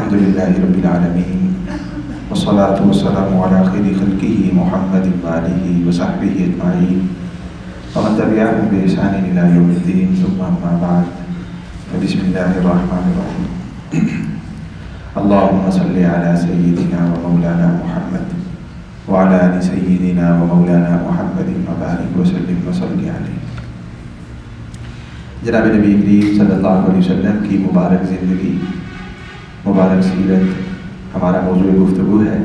الحمدللہ رب العالمین والصلاة والسلام علی خیر خلقہ محمد وآلہ وصحبہ اجمعین ومن تبعہم بإحسان الی یوم الدین ثم اما بعد بسم اللہ الرحمن الرحیم اللہم صلی علی سیدنا و مولانا محمد وعلی آل سیدنا و مولانا محمد وبارک وسلم وصلی علیہ۔ جناب نبی کریم صلی اللہ علیہ وسلم کی مبارک زندگی، مبارک سیرت ہمارا موضوع گفتگو ہے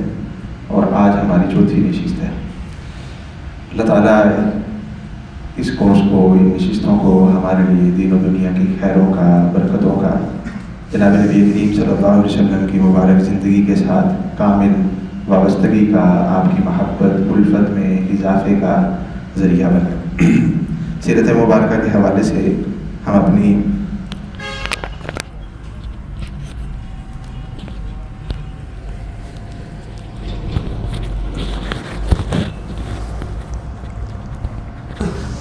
اور آج ہماری چوتھی نشست ہے۔ اللہ تعالیٰ اس کورس کو، ان نشستوں کو ہمارے لیے دین و دنیا کی خیروں کا، برکتوں کا، جناب نبی کریم صلی اللہ علیہ وسلم کی مبارک زندگی کے ساتھ کامل وابستگی کا، آپ کی محبت الفت میں اضافے کا ذریعہ بنا۔ سیرت مبارکہ کے حوالے سے ہم اپنی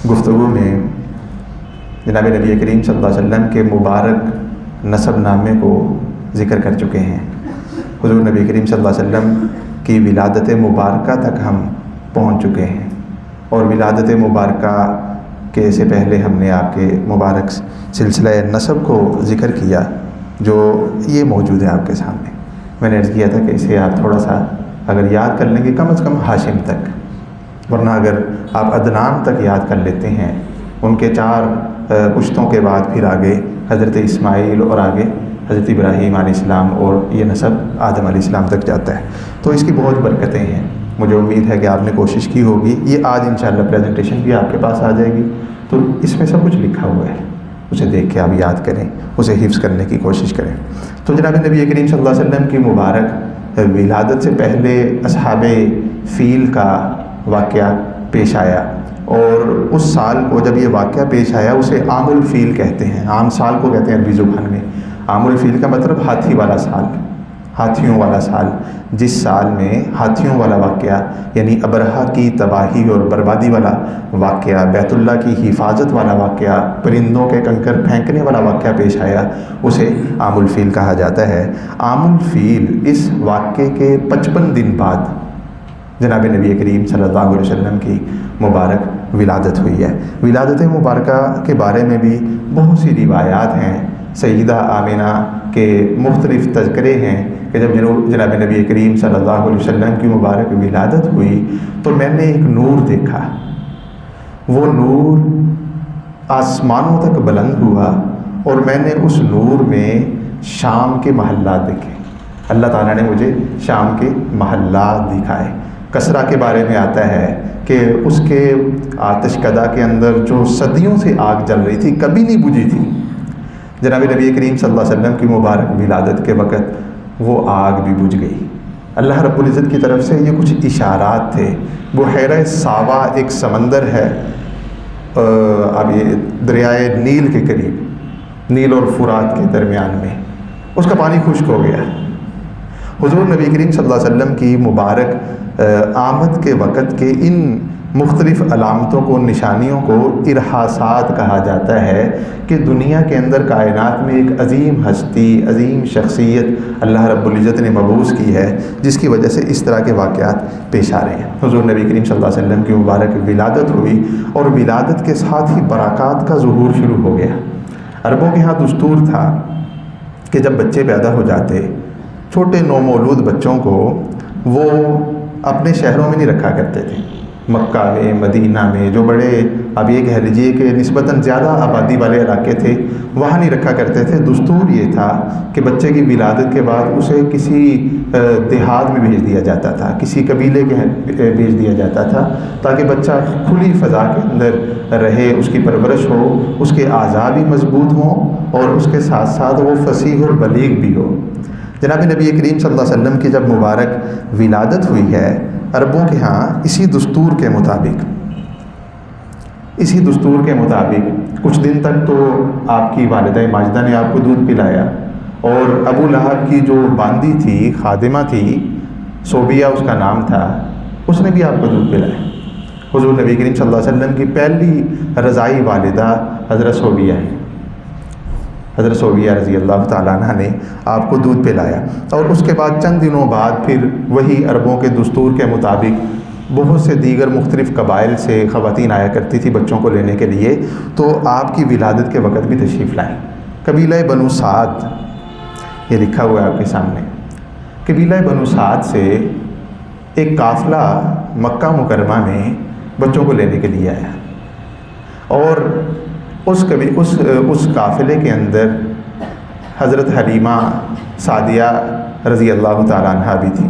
گفتگو میں جناب نبی کریم صلی اللہ علیہ وسلم کے مبارک نسب نامے کو ذکر کر چکے ہیں۔ حضور نبی کریم صلی اللہ علیہ وسلم کی ولادت مبارکہ تک ہم پہنچ چکے ہیں، اور ولادت مبارکہ کے سے پہلے ہم نے آپ کے مبارک سلسلہ نسب کو ذکر کیا، جو یہ موجود ہے آپ کے سامنے۔ میں نے عرض کیا تھا کہ اسے آپ تھوڑا سا اگر یاد کر لیں گے، کم از کم ہاشم تک، ورنہ اگر آپ عدنان تک یاد کر لیتے ہیں، ان کے 4 پشتوں کے بعد پھر آگے حضرت اسماعیل اور آگے حضرت ابراہیم علیہ السلام، اور یہ نسب آدم علیہ السلام تک جاتا ہے، تو اس کی بہت برکتیں ہیں۔ مجھے امید ہے کہ آپ نے کوشش کی ہوگی، یہ آج انشاءاللہ پریزنٹیشن بھی آپ کے پاس آ جائے گی، تو اس میں سب کچھ لکھا ہوا ہے، اسے دیکھ کے آپ یاد کریں، اسے حفظ کرنے کی کوشش کریں۔ تو جناب نبی کریم صلی اللہ علیہ وسلم کی مبارک ولادت سے پہلے اصحاب فیل کا واقعہ پیش آیا، اور اس سال کو جب یہ واقعہ پیش آیا اسے عام الفیل کہتے ہیں۔ عام سال کو کہتے ہیں عربی زبان میں۔ عام الفیل کا مطلب ہاتھی والا سال، ہاتھیوں والا سال، جس سال میں ہاتھیوں والا واقعہ یعنی ابرہہ کی تباہی اور بربادی والا واقعہ، بیت اللہ کی حفاظت والا واقعہ، پرندوں کے کنکر پھینکنے والا واقعہ پیش آیا، اسے عام الفیل کہا جاتا ہے۔ عام الفیل اس واقعے کے 55 دن بعد جناب نبی کریم صلی اللہ علیہ وسلم کی مبارک ولادت ہوئی ہے۔ ولادت مبارکہ کے بارے میں بھی بہت سی روایات ہیں۔ سیدہ آمنہ کے مختلف تذکرے ہیں کہ جب جناب نبی کریم صلی اللہ علیہ وسلم کی مبارک ولادت ہوئی تو میں نے ایک نور دیکھا، وہ نور آسمانوں تک بلند ہوا، اور میں نے اس نور میں شام کے محلات دیکھے۔ اللہ تعالیٰ نے مجھے شام کے محلات دکھائے۔ کسرا کے بارے میں آتا ہے کہ اس کے آتش کدہ کے اندر جو صدیوں سے آگ جل رہی تھی، کبھی نہیں بجھی تھی، جناب نبی کریم صلی اللہ علیہ وسلم کی مبارک ولادت کے وقت وہ آگ بھی بجھ گئی۔ اللہ رب العزت کی طرف سے یہ کچھ اشارات تھے۔ بحیرہ صاوا ایک سمندر ہے، اب یہ دریائے نیل کے قریب، نیل اور فرات کے درمیان میں، اس کا پانی خشک ہو گیا۔ حضور نبی کریم صلی اللہ علیہ وسلم کی مبارک آمد کے وقت کے ان مختلف علامتوں کو، نشانیوں کو ارحاسات کہا جاتا ہے کہ دنیا کے اندر کائنات میں ایک عظیم ہستی، عظیم شخصیت اللہ رب العزت نے مبعوث کی ہے، جس کی وجہ سے اس طرح کے واقعات پیش آ رہے ہیں۔ حضور نبی کریم صلی اللہ علیہ وسلم کی مبارک ولادت ہوئی، اور ولادت کے ساتھ ہی برکات کا ظہور شروع ہو گیا۔ عربوں کے ہاں دستور تھا کہ جب بچے پیدا ہو جاتے، چھوٹے نومولود بچوں کو وہ اپنے شہروں میں نہیں رکھا کرتے تھے، مکہ میں، مدینہ میں، جو بڑے اب یہ کہہ لیجیے کہ نسبتاً زیادہ آبادی والے علاقے تھے، وہاں نہیں رکھا کرتے تھے۔ دستور یہ تھا کہ بچے کی ولادت کے بعد اسے کسی دیہات میں بھیج دیا جاتا تھا، کسی قبیلے کے بھیج دیا جاتا تھا، تاکہ بچہ کھلی فضا کے اندر رہے، اس کی پرورش ہو، اس کے اعضاء بھی مضبوط ہوں، اور اس کے ساتھ ساتھ وہ فصیح اور بلیغ بھی ہو۔ جناب نبی کریم صلی اللہ علیہ وسلم کی جب مبارک ولادت ہوئی ہے، عربوں کے ہاں اسی دستور کے مطابق کچھ دن تک تو آپ کی والدہ ماجدہ نے آپ کو دودھ پلایا، اور ابو لہب کی جو باندی تھی، خادمہ تھی، صوبیہ اس کا نام تھا، اس نے بھی آپ کو دودھ پلایا۔ حضور نبی کریم صلی اللہ علیہ وسلم کی پہلی رضائی والدہ حضرت صوبیہ ہے۔ حضرت صوبیہ رضی اللہ تعالیٰ عنہ نے آپ کو دودھ پلایا، اور اس کے بعد چند دنوں بعد پھر وہی عربوں کے دستور کے مطابق بہت سے دیگر مختلف قبائل سے خواتین آیا کرتی تھی بچوں کو لینے کے لیے، تو آپ کی ولادت کے وقت بھی تشریف لائیں۔ قبیلہ بنو سعد، یہ لکھا ہوا ہے آپ کے سامنے، قبیلہ بنو سعد سے ایک قافلہ مکہ مکرمہ میں بچوں کو لینے کے لیے آیا، اور اس قافلے کے اندر حضرت حلیمہ سعدیہ رضی اللہ تعالیٰ عنہ بھی تھی،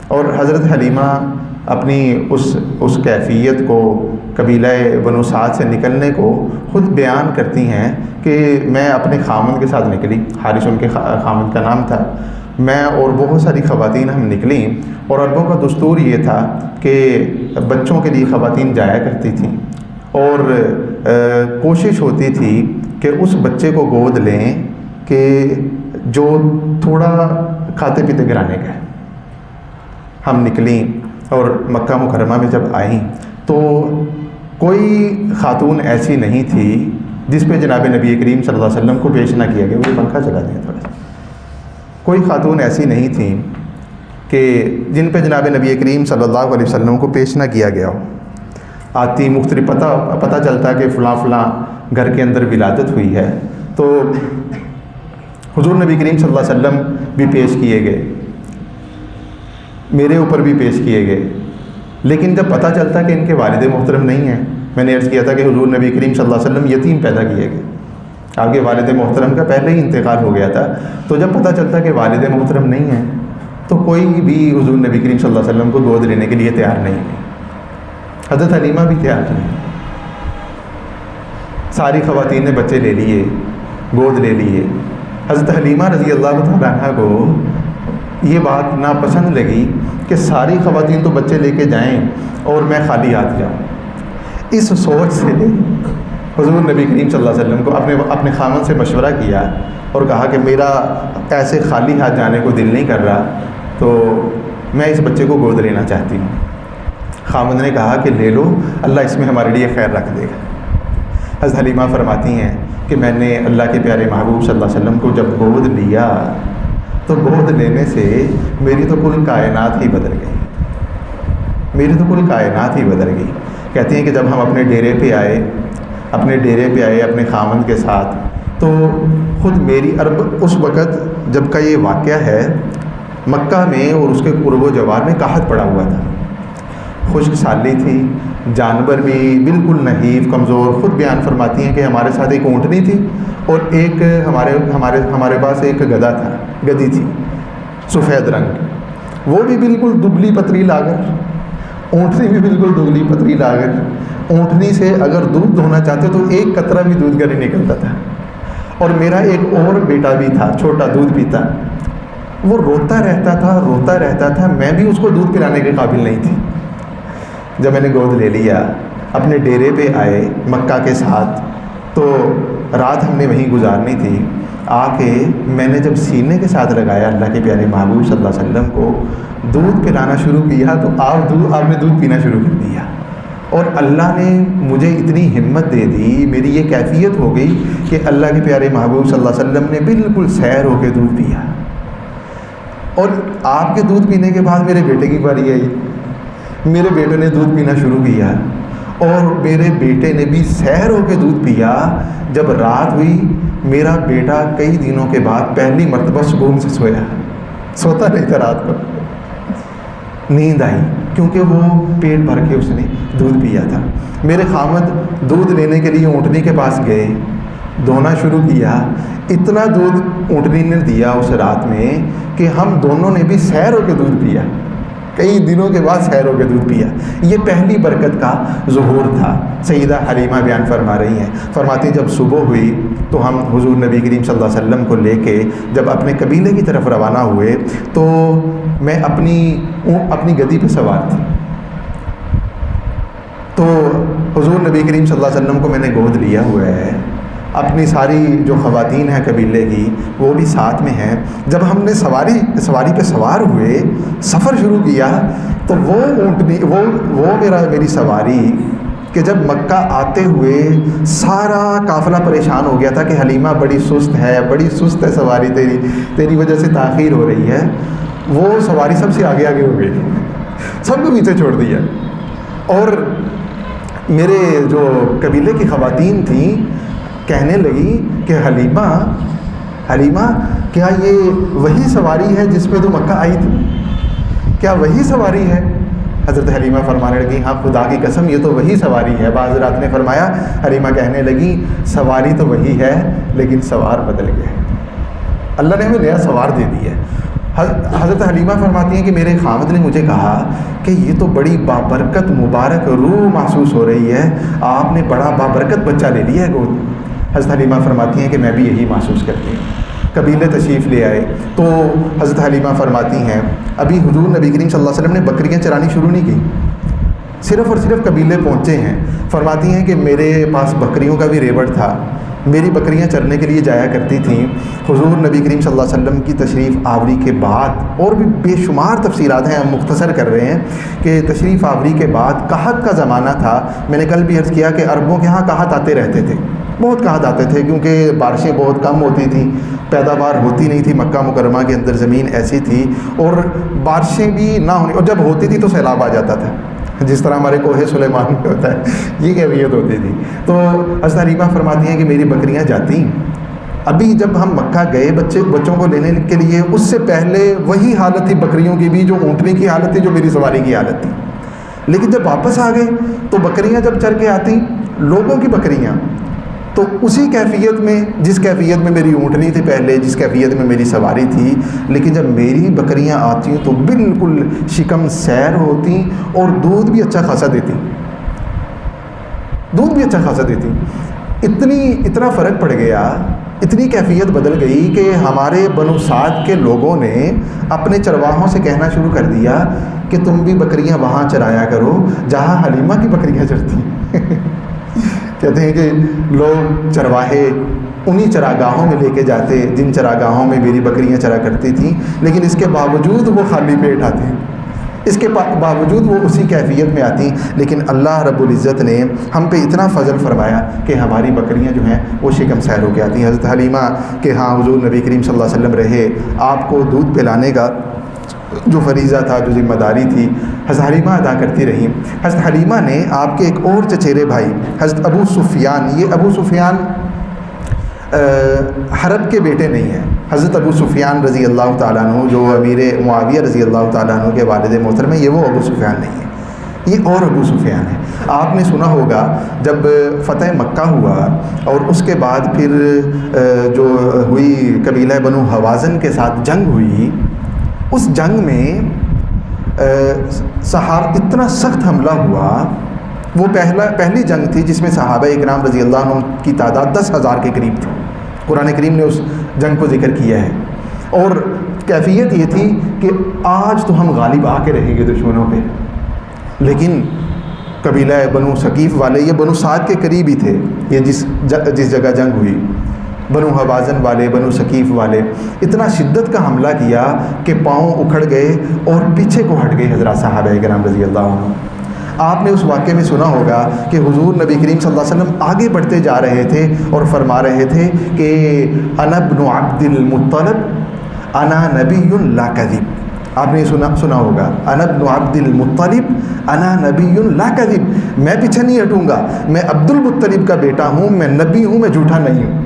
اور حضرت حلیمہ اپنی اس کیفیت کو، قبیلہ بنو سعد سے نکلنے کو خود بیان کرتی ہیں کہ میں اپنے خامند کے ساتھ نکلی، حارث ان کے خامند کا نام تھا، میں اور بہت ساری خواتین ہم نکلیں، اور عربوں کا دستور یہ تھا کہ بچوں کے لیے خواتین جایا کرتی تھیں، اور کوشش ہوتی تھی کہ اس بچے کو گود لیں کہ جو تھوڑا کھاتے پیتے گھرانے کا ہے۔ ہم نکلیں اور مکہ مکرمہ میں جب آئیں تو کوئی خاتون ایسی نہیں تھی جس پہ جناب نبی کریم صلی اللہ علیہ وسلم کو پیش نہ کیا گیا۔ وہ پنکھا چلا دیں تھوڑا سا۔ کوئی خاتون ایسی نہیں تھیں کہ جن پہ جناب نبی کریم صلی اللہ علیہ وسلم کو پیش نہ کیا گیا ہو۔ آتی مختلف پتہ چلتا کہ فلاں فلاں گھر کے اندر ولادت ہوئی ہے، تو حضور نبی کریم صلی اللہ علیہ وسلم بھی پیش کیے گئے، میرے اوپر بھی پیش کیے گئے، لیکن جب پتہ چلتا کہ ان کے والد محترم نہیں ہیں، میں نے عرض کیا تھا کہ حضور نبی کریم صلی اللہ علیہ وسلم یتیم پیدا کیے گئے، آپ کے والد محترم کا پہلے ہی انتقال ہو گیا تھا، تو جب پتہ چلتا کہ والد محترم نہیں ہیں تو کوئی بھی حضور نبی کریم صلی اللہ علیہ وسلم کو گود لینے کے لیے تیار نہیں ہے۔ حضرت حلیمہ بھی تیار نہیں، ساری خواتین نے بچے لے لیے، گود لے لیے۔ حضرت حلیمہ رضی اللہ تعالیٰ عنہ کو یہ بات ناپسند لگی کہ ساری خواتین تو بچے لے کے جائیں اور میں خالی ہاتھ جاؤں۔ اس سوچ سے حضور نبی کریم صلی اللہ علیہ وسلم کو اپنے خامن سے مشورہ کیا اور کہا کہ میرا ایسے خالی ہاتھ جانے کو دل نہیں کر رہا، تو میں اس بچے کو گود لینا چاہتی ہوں۔ خامن نے کہا کہ لے لو، اللہ اس میں ہمارے لیے خیر رکھ دے گا۔ حضرت حلیمہ فرماتی ہیں کہ میں نے اللہ کے پیارے محبوب صلی اللہ علیہ وسلم کو جب گود لیا تو گود لینے سے میری تو کل کائنات ہی بدل گئی، میری تو کل کائنات ہی بدل گئی۔ کہتی ہیں کہ جب ہم اپنے ڈیرے پہ آئے اپنے خامند کے ساتھ، تو خود میری اس وقت جب کا یہ واقعہ ہے، مکہ میں اور اس کے قرب و جوار میں قحط پڑا ہوا تھا، خشک سالی تھی، جانور بھی بالکل نحیف کمزور۔ خود بیان فرماتی ہیں کہ ہمارے ساتھ ایک اونٹنی تھی اور ایک ہمارے پاس ایک گدی تھی سفید رنگ، وہ بھی بالکل دبلی پتلی لاغر، اونٹنی بھی بالکل دبلی پتلی لاغر۔ اونٹنی سے اگر دودھ دھونا چاہتے تو ایک قطرہ بھی دودھ کا نہیں نکلتا تھا۔ اور میرا ایک اور بیٹا بھی تھا، چھوٹا، دودھ پیتا، وہ روتا رہتا تھا، میں بھی اس کو دودھ پلانے کے قابل نہیں تھی۔ جب میں نے گود لے لیا، اپنے ڈیرے پہ آئے مکہ کے ساتھ، تو رات ہم نے وہیں گزارنی تھی۔ آ کے میں نے جب سینے کے ساتھ لگایا اللہ کے پیارے محبوب صلی اللہ علیہ وسلم کو دودھ پلانا شروع کیا، تو آپ نے دودھ پینا شروع کر دیا، اور اللہ نے مجھے اتنی ہمت دے دی، میری یہ کیفیت ہو گئی کہ اللہ کے پیارے محبوب صلی اللہ علیہ وسلم نے بالکل سیر ہو کے دودھ پیا۔ اور آپ کے دودھ پینے کے بعد میرے بیٹے کی باری آئی، میرے بیٹے نے دودھ پینا شروع کیا، اور میرے بیٹے نے بھی سیر ہو کے دودھ پیا۔ جب رات ہوئی، میرا بیٹا کئی دنوں کے بعد پہلی مرتبہ سکون سے سوتا نہیں تھا، رات کو نیند آئی، کیونکہ وہ پیٹ بھر کے اس نے دودھ پیا تھا۔ میرے خامد دودھ لینے کے لیے اونٹنی کے پاس گئے، دھونا شروع کیا، اتنا دودھ اونٹنی نے دیا اس رات میں کہ ہم دونوں نے بھی سیر ہو کے دودھ پیا، کئی دنوں کے بعد سیر ہو کے دودھ پیا۔ یہ پہلی برکت کا ظہور تھا۔ سیدہ حلیمہ بیان فرما رہی ہیں، فرماتی جب صبح ہوئی تو ہم حضور نبی کریم صلی اللہ علیہ وسلم کو لے کے جب اپنے قبیلے کی طرف روانہ ہوئے، تو میں اپنی گدی پہ سوار تھی، تو حضور نبی کریم صلی اللہ علیہ وسلم کو میں نے گود لیا ہوا ہے، اپنی ساری جو خواتین ہیں قبیلے کی وہ بھی ساتھ میں ہیں۔ جب ہم نے سواری پہ سوار ہوئے، سفر شروع کیا، تو وہ اونٹنی میری سواری کہ جب مکہ آتے ہوئے سارا قافلہ پریشان ہو گیا تھا کہ حلیمہ بڑی سست ہے سواری تیری وجہ سے تاخیر ہو رہی ہے، وہ سواری سب سے آگے ہو گئی، سب کو پیچھے چھوڑ دیا. اور میرے جو قبیلے کی خواتین تھیں کہنے لگی کہ حلیمہ کیا یہ وہی سواری ہے جس پہ تو مکہ آئی تھی؟ کیا وہی سواری ہے؟ حضرت حلیمہ فرمانے لگی ہاں خدا کی قسم یہ تو وہی سواری ہے. بعض حضرات نے فرمایا حلیمہ کہنے لگی سواری تو وہی ہے لیکن سوار بدل گیا، اللہ نے ہمیں نیا سوار دے دی ہے. حضرت حلیمہ فرماتی ہیں کہ میرے خامد نے مجھے کہا کہ یہ تو بڑی بابرکت مبارک روح محسوس ہو رہی ہے، آپ نے بڑا بابرکت بچہ لے لیا ہے گود. حضرت حلیمہ فرماتی ہیں کہ میں بھی یہی محسوس کرتی ہوں. قبیلے تشریف لے آئے تو حضرت حلیمہ فرماتی ہیں ابھی حضور نبی کریم صلی اللہ علیہ وسلم نے بکریاں چرانی شروع نہیں کی، صرف اور صرف قبیلے پہنچے ہیں. فرماتی ہیں کہ میرے پاس بکریوں کا بھی ریوڑ تھا، میری بکریاں چرنے کے لیے جایا کرتی تھیں. حضور نبی کریم صلی اللہ علیہ وسلم کی تشریف آوری کے بعد، اور بھی بے شمار تفصیلات ہیں، ہم مختصر کر رہے ہیں کہ تشریف آوری کے بعد قحط کا زمانہ تھا. میں نے کل بھی عرض کیا کہ عربوں کے ہاں قحط آتے رہتے تھے، بہت قحط آتے تھے کیونکہ بارشیں بہت کم ہوتی تھیں، پیداوار ہوتی نہیں تھی. مکہ مکرمہ کے اندر زمین ایسی تھی اور بارشیں بھی نہ ہونی، اور جب ہوتی تھی تو سیلاب آ جاتا تھا، جس طرح ہمارے کوہ سلیمان میں ہوتا ہے، یہ کیفیت ہوتی تھی. تو حضرت حلیمہ فرماتی ہیں کہ میری بکریاں جاتی. ابھی جب ہم مکہ گئے بچوں کو لینے کے لیے، اس سے پہلے وہی حالت تھی بکریوں کی بھی جو اونٹنی کی حالت تھی، جو میری سواری کی حالت تھی. لیکن جب واپس آ گئے تو بکریاں جب چر کے آتی، لوگوں کی بکریاں، تو اسی کیفیت میں جس کیفیت میں میری اونٹنی تھی پہلے، جس کیفیت میں میری سواری تھی. لیکن جب میری بکریاں آتی تو بالکل شکم سیر ہوتی اور دودھ بھی اچھا خاصا دیتی. اتنا فرق پڑ گیا، اتنی کیفیت بدل گئی کہ ہمارے بنو سعد کے لوگوں نے اپنے چرواہوں سے کہنا شروع کر دیا کہ تم بھی بکریاں وہاں چرایا کرو جہاں حلیمہ کی بکریاں چرتی. کہتے ہیں کہ لوگ چرواہے انہی چراگاہوں میں لے کے جاتے جن چراگاہوں میں میری بکریاں چرا کرتی تھیں، لیکن اس کے باوجود وہ خالی پیٹ آتے ہیں، اس کے باوجود وہ اسی کیفیت میں آتی. لیکن اللہ رب العزت نے ہم پہ اتنا فضل فرمایا کہ ہماری بکریاں جو ہیں وہ شکم سیر ہو کے آتی ہیں. حضرت حلیمہ کہ ہاں حضور نبی کریم صلی اللہ علیہ وسلم رہے، آپ کو دودھ پلانے کا جو فریضہ تھا، جو ذمہ داری تھی، حضرت حلیمہ ادا کرتی رہی. حضرت حلیمہ نے آپ کے ایک اور چچیرے بھائی حضرت ابو سفیان، یہ ابو سفیان حرب کے بیٹے نہیں ہیں، حضرت ابو سفیان رضی اللہ تعالیٰ عنہ جو امیر معاویہ رضی اللہ تعالیٰ عنہ کے والد محترم ہیں، یہ وہ ابو سفیان نہیں ہے، یہ اور ابو سفیان ہے. آپ نے سنا ہوگا جب فتح مکہ ہوا اور اس کے بعد پھر جو ہوئی قبیلہ بنو حوازن کے ساتھ جنگ ہوئی، اس جنگ میں اتنا سخت حملہ ہوا. وہ پہلی جنگ تھی جس میں صحابہ اکرام رضی اللہ عنہ کی تعداد 10,000 کے قریب تھی. قرآن کریم نے اس جنگ کو ذکر کیا ہے، اور کیفیت یہ تھی کہ آج تو ہم غالب آ کے رہیں گے دشمنوں پہ. لیکن قبیلہ بنو ثقیف والے، یہ بنو سعد کے قریب ہی تھے، یہ جس جگہ جنگ ہوئی، بنو حوازن والے، بنو ثقیف والے، اتنا شدت کا حملہ کیا کہ پاؤں اکھڑ گئے اور پیچھے کو ہٹ گئے حضرات صحابہ کرام رضی اللہ عنہ. آپ نے اس واقعے میں سنا ہوگا کہ حضور نبی کریم صلی اللہ علیہ وسلم آگے بڑھتے جا رہے تھے اور فرما رہے تھے کہ انا ابن عبد المطلب انا نبی لا کذب. آپ نے سنا ہوگا انا ابن عبد المطلب انا نبی لا کذب، میں پیچھے نہیں ہٹوں گا، میں عبد المطلب کا بیٹا ہوں، میں نبی ہوں، میں جھوٹا نہیں ہوں.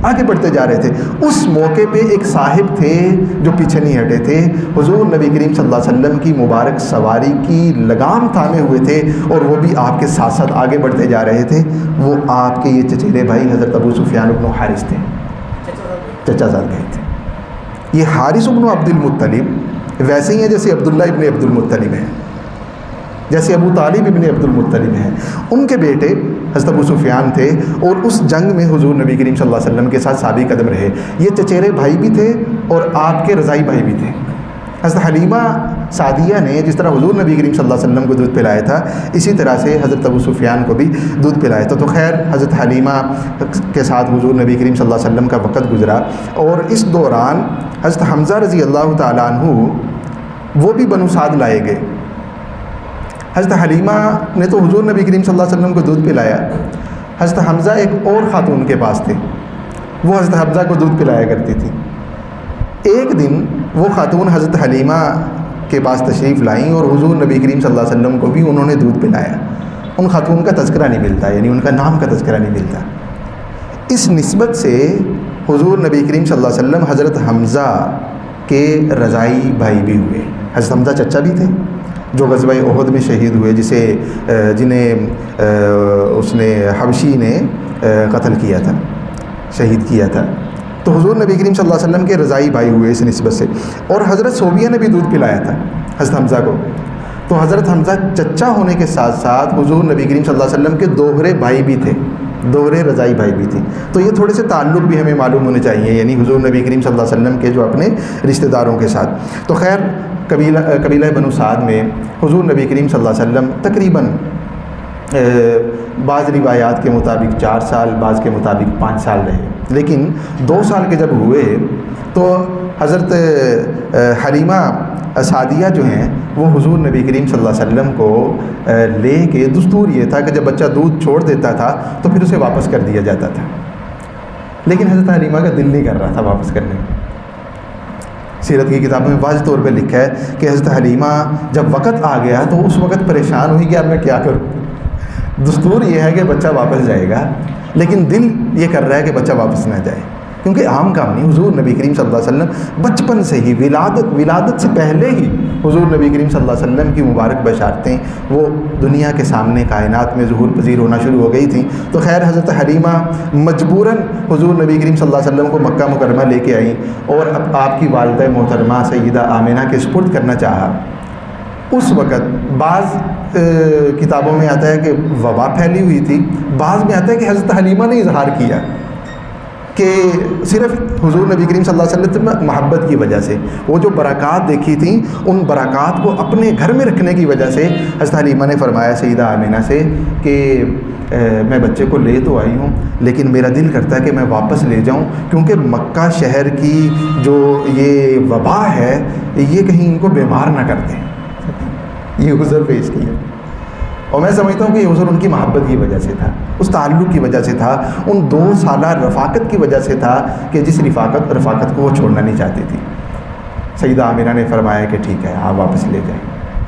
آگے بڑھتے جا رہے تھے. اس موقع پہ ایک صاحب تھے جو پیچھے نہیں ہٹے تھے، حضور نبی کریم صلی اللہ علیہ وسلم کی مبارک سواری کی لگام تھامے ہوئے تھے اور وہ بھی آپ کے ساتھ ساتھ آگے بڑھتے جا رہے تھے. وہ آپ کے یہ چچیرے بھائی حضرت ابو سفیان بن حارث تھے، چچا زاد گئے تھے. یہ حارث بن عبد المطلب ویسے ہی ہیں جیسے عبداللہ ابن عبد المطلب ہیں، جیسے ابو طالب ابن عبد المطلب ہیں. ان کے بیٹے حضرت ابو سفیان تھے اور اس جنگ میں حضور نبی کریم صلی اللہ علیہ وسلم کے ساتھ ثابت قدم رہے. یہ چچیرے بھائی بھی تھے اور آپ کے رضائی بھائی بھی تھے. حضرت حلیمہ سعدیہ نے جس طرح حضور نبی کریم صلی اللہ علیہ وسلم کو دودھ پلایا تھا، اسی طرح سے حضرت ابو سفیان کو بھی دودھ پلایا تھا. تو خیر حضرت حلیمہ کے ساتھ حضور نبی کریم صلی اللہ علیہ وسلم کا وقت گزرا، اور اس دوران حضرت حمزہ رضی اللہ تعالیٰ عنہ وہ بھی بنو سعد لائے گئے. حضرت حلیمہ نے تو حضور نبی کریم صلی اللہ علیہ وسلم کو دودھ پلایا. حضرت حمزہ ایک اور خاتون کے پاس تھے, وہ حضرت حمزہ کو دودھ پلایا کرتی تھی. ایک دن وہ خاتون حضرت حلیمہ کے پاس تشریف لائیں اور حضور نبی کریم صلی اللہ علیہ وسلم کو بھی انہوں نے دودھ پلایا. ان خاتون کا تذکرہ نہیں ملتا, یعنی ان کا نام کا تذکرہ نہیں ملتا. اس نسبت سے حضور نبی کریم صلی اللہ علیہ وسلم حضرت حمزہ کے رضائی بھائی بھی ہوئے. حضرت حمزہ چچا بھی تھے جو غزوہ احد میں شہید ہوئے, جنہیں اس نے حبشی نے قتل کیا تھا, شہید کیا تھا. تو حضور نبی کریم صلی اللہ علیہ وسلم کے رضائی بھائی ہوئے اس نسبت سے. اور حضرت صوبیہ نے بھی دودھ پلایا تھا حضرت حمزہ کو. تو حضرت حمزہ چچا ہونے کے ساتھ ساتھ حضور نبی کریم صلی اللہ علیہ وسلم کے دوہرے بھائی بھی تھے, دوہرے رضائی بھائی بھی تھے. تو یہ تھوڑے سے تعلق بھی ہمیں معلوم ہونے چاہیے, یعنی حضور نبی کریم صلی اللہ علیہ وسلم کے جو اپنے رشتہ داروں کے ساتھ. تو خیر قبیلہ بنو سعد میں حضور نبی کریم صلی اللہ علیہ وسلم تقریباً بعض روایات کے مطابق 4 سال, بعض کے مطابق 5 سال رہے. لیکن 2 سال کے جب ہوئے تو حضرت حلیمہ سعدیہ جو ہیں وہ حضور نبی کریم صلی اللہ علیہ وسلم کو لے کے, دستور یہ تھا کہ جب بچہ دودھ چھوڑ دیتا تھا تو پھر اسے واپس کر دیا جاتا تھا. لیکن حضرت حلیمہ کا دل نہیں کر رہا تھا واپس کرنے کا. سیرت کی کتابوں میں واضح طور پہ لکھا ہے کہ حضرت حلیمہ جب وقت آ گیا تو اس وقت پریشان ہوئی کہ اب میں کیا کروں. دستور یہ ہے کہ بچہ واپس جائے گا, لیکن دل یہ کر رہا ہے کہ بچہ واپس نہ جائے, کیونکہ عام کام نہیں. حضور نبی کریم صلی اللہ علیہ وسلم بچپن سے ہی, ولادت سے پہلے ہی حضور نبی کریم صلی اللہ علیہ وسلم کی مبارک بشارتیں وہ دنیا کے سامنے کائنات میں ظہور پذیر ہونا شروع ہو گئی تھیں. تو خیر حضرت حلیمہ مجبوراً حضور نبی کریم صلی اللہ علیہ وسلم کو مکہ مکرمہ لے کے آئیں اور اب آپ کی والدہ محترمہ سیدہ آمنہ کے سپرد کرنا چاہا. اس وقت بعض کتابوں میں آتا ہے کہ وبا پھیلی ہوئی تھی, بعض میں آتا ہے کہ حضرت حلیمہ نے اظہار کیا کہ صرف حضور نبی کریم صلی اللہ علیہ وسلم سے محبت کی وجہ سے, وہ جو برکات دیکھی تھیں ان برکات کو اپنے گھر میں رکھنے کی وجہ سے حضرت حلیمہ نے فرمایا سیدہ آمنہ سے کہ میں بچے کو لے تو آئی ہوں لیکن میرا دل کرتا ہے کہ میں واپس لے جاؤں, کیونکہ مکہ شہر کی جو یہ وبا ہے یہ کہیں ان کو بیمار نہ کر دیں. یہ عذر پیش کیا, اور میں سمجھتا ہوں کہ یہ عذر ان کی محبت کی وجہ سے تھا, اس تعلق کی وجہ سے تھا, ان 2 سالہ رفاقت کی وجہ سے تھا کہ جس رفاقت کو وہ چھوڑنا نہیں چاہتی تھی. سیدہ آمنہ نے فرمایا کہ ٹھیک ہے آپ واپس لے جائیں.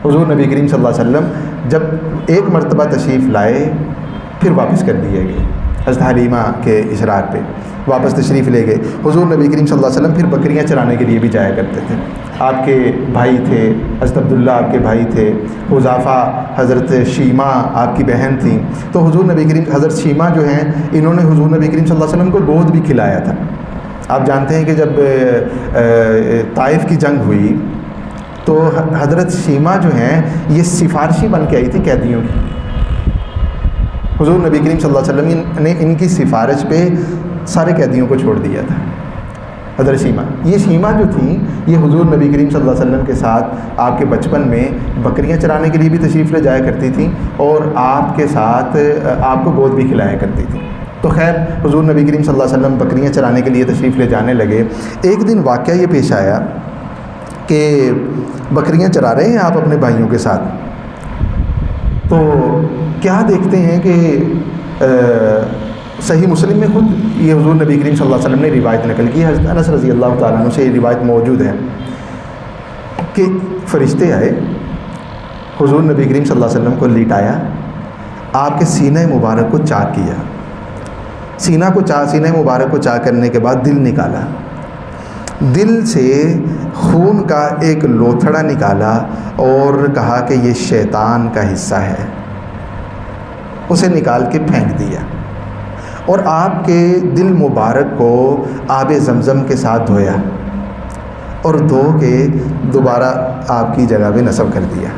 حضور نبی کریم صلی اللہ علیہ وسلم جب ایک مرتبہ تشریف لائے پھر واپس کر دیے گئے. حضرت حلیمہ کے اصرار پہ واپس تشریف لے گئے. حضور نبی کریم صلی اللہ علیہ وسلم پھر بکریاں چرانے کے لیے بھی جایا کرتے تھے. آپ کے بھائی تھے حضرت عبداللہ, آپ کے بھائی تھے حذافہ, حضرت شیمہ آپ کی بہن تھیں. تو حضور نبی کریم حضرت شیمہ جو ہیں انہوں نے حضور نبی کریم صلی اللہ علیہ وسلم کو گود بھی کھلایا تھا. آپ جانتے ہیں کہ جب طائف کی جنگ ہوئی تو حضرت شیمہ جو ہیں یہ سفارشی بن کے آئی تھی قیدیوں کی. حضور نبی کریم صلی اللہ علیہ وسلم نے ان کی سفارش پہ سارے قیدیوں کو چھوڑ دیا تھا. حضرت شیمہ, یہ شیمہ جو تھیں یہ حضور نبی کریم صلی اللہ علیہ وسلم کے ساتھ آپ کے بچپن میں بکریاں چرانے کے لیے بھی تشریف لے جایا کرتی تھیں اور آپ کے ساتھ آپ کو گود بھی کھلایا کرتی تھیں. تو خیر حضور نبی کریم صلی اللہ علیہ وسلم بکریاں چرانے کے لیے تشریف لے جانے لگے. ایک دن واقعہ یہ پیش آیا کہ بکریاں چرا رہے ہیں آپ اپنے بھائیوں کے ساتھ, تو کیا دیکھتے ہیں کہ صحیح مسلم میں خود یہ حضور نبی کریم صلی اللہ علیہ وسلم نے روایت نقل کی, حضرت انس رضی اللہ تعالیٰ عنہ سے یہ روایت موجود ہے کہ فرشتے آئے, حضور نبی کریم صلی اللہ علیہ وسلم کو لیٹایا, آپ کے سینہ مبارک کو چاک کیا, سینہ مبارک کو چاک کرنے کے بعد دل نکالا, دل سے خون کا ایک لوتھڑا نکالا اور کہا کہ یہ شیطان کا حصہ ہے, اسے نکال کے پھینک دیا اور آپ کے دل مبارک کو آب زمزم کے ساتھ دھویا اور دھو کے دوبارہ آپ کی جگہ پہ نصب کر دیا,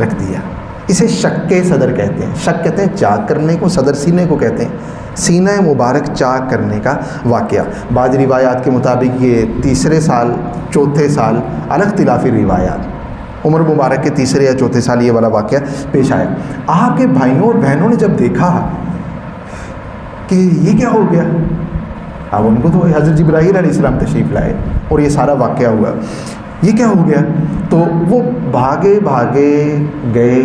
رکھ دیا. اسے شق صدر کہتے ہیں. شق کہتے ہیں چاک کرنے کو, صدر سینے کو کہتے ہیں. سینہ مبارک چاک کرنے کا واقعہ. بعض روایات کے مطابق یہ 3 سال 4 سال, الگ اختلافی روایات, عمر مبارک کے 3 یا 4 سال یہ والا واقعہ پیش آیا. آپ کے بھائیوں اور بہنوں نے جب دیکھا کہ یہ کیا ہو گیا, اب ان کو تو حضرت جبرائیل علیہ السلام تشریف لائے اور یہ سارا واقعہ ہوا, یہ کیا ہو گیا, تو وہ بھاگے گئے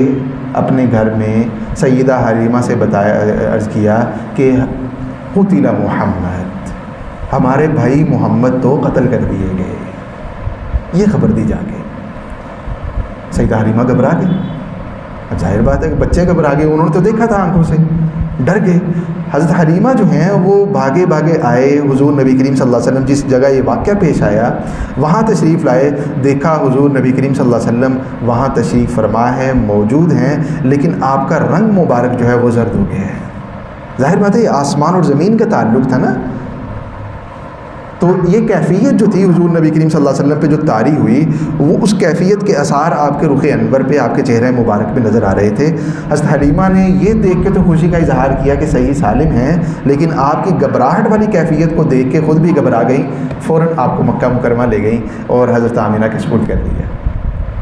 اپنے گھر میں سیدہ حلیمہ سے عرض کیا کہ قتل محمد، ہمارے بھائی محمد تو قتل کر دیے گئے، یہ خبر دی جا کے۔ سیدہ حلیمہ گھبرا گئی، ظاہر بات ہے کہ بچے گھبرا گئے، انہوں نے تو دیکھا تھا آنکھوں سے، ڈر گئے۔ حضرت حلیمہ جو ہیں وہ بھاگے بھاگے آئے، حضور نبی کریم صلی اللہ علیہ وسلم جس جگہ یہ واقعہ پیش آیا وہاں تشریف لائے، دیکھا حضور نبی کریم صلی اللہ علیہ وسلم وہاں تشریف فرما ہے، موجود ہیں، لیکن آپ کا رنگ مبارک جو ہے وہ زرد ہو گیا ہے۔ ظاہر بات ہے یہ آسمان اور زمین کا تعلق تھا نا، تو یہ کیفیت جو تھی حضور نبی کریم صلی اللہ علیہ وسلم پہ جو طاری ہوئی، وہ اس کیفیت کے اثار آپ کے رخ انور پہ، آپ کے چہرے مبارک پہ نظر آ رہے تھے۔ حضرت حلیمہ نے یہ دیکھ کے تو خوشی کا اظہار کیا کہ صحیح سالم ہیں، لیکن آپ کی گھبراہٹ والی کیفیت کو دیکھ کے خود بھی گھبرا گئیں، فوراً آپ کو مکہ مکرمہ لے گئیں اور حضرت آمینہ کے سپرد کر دیا۔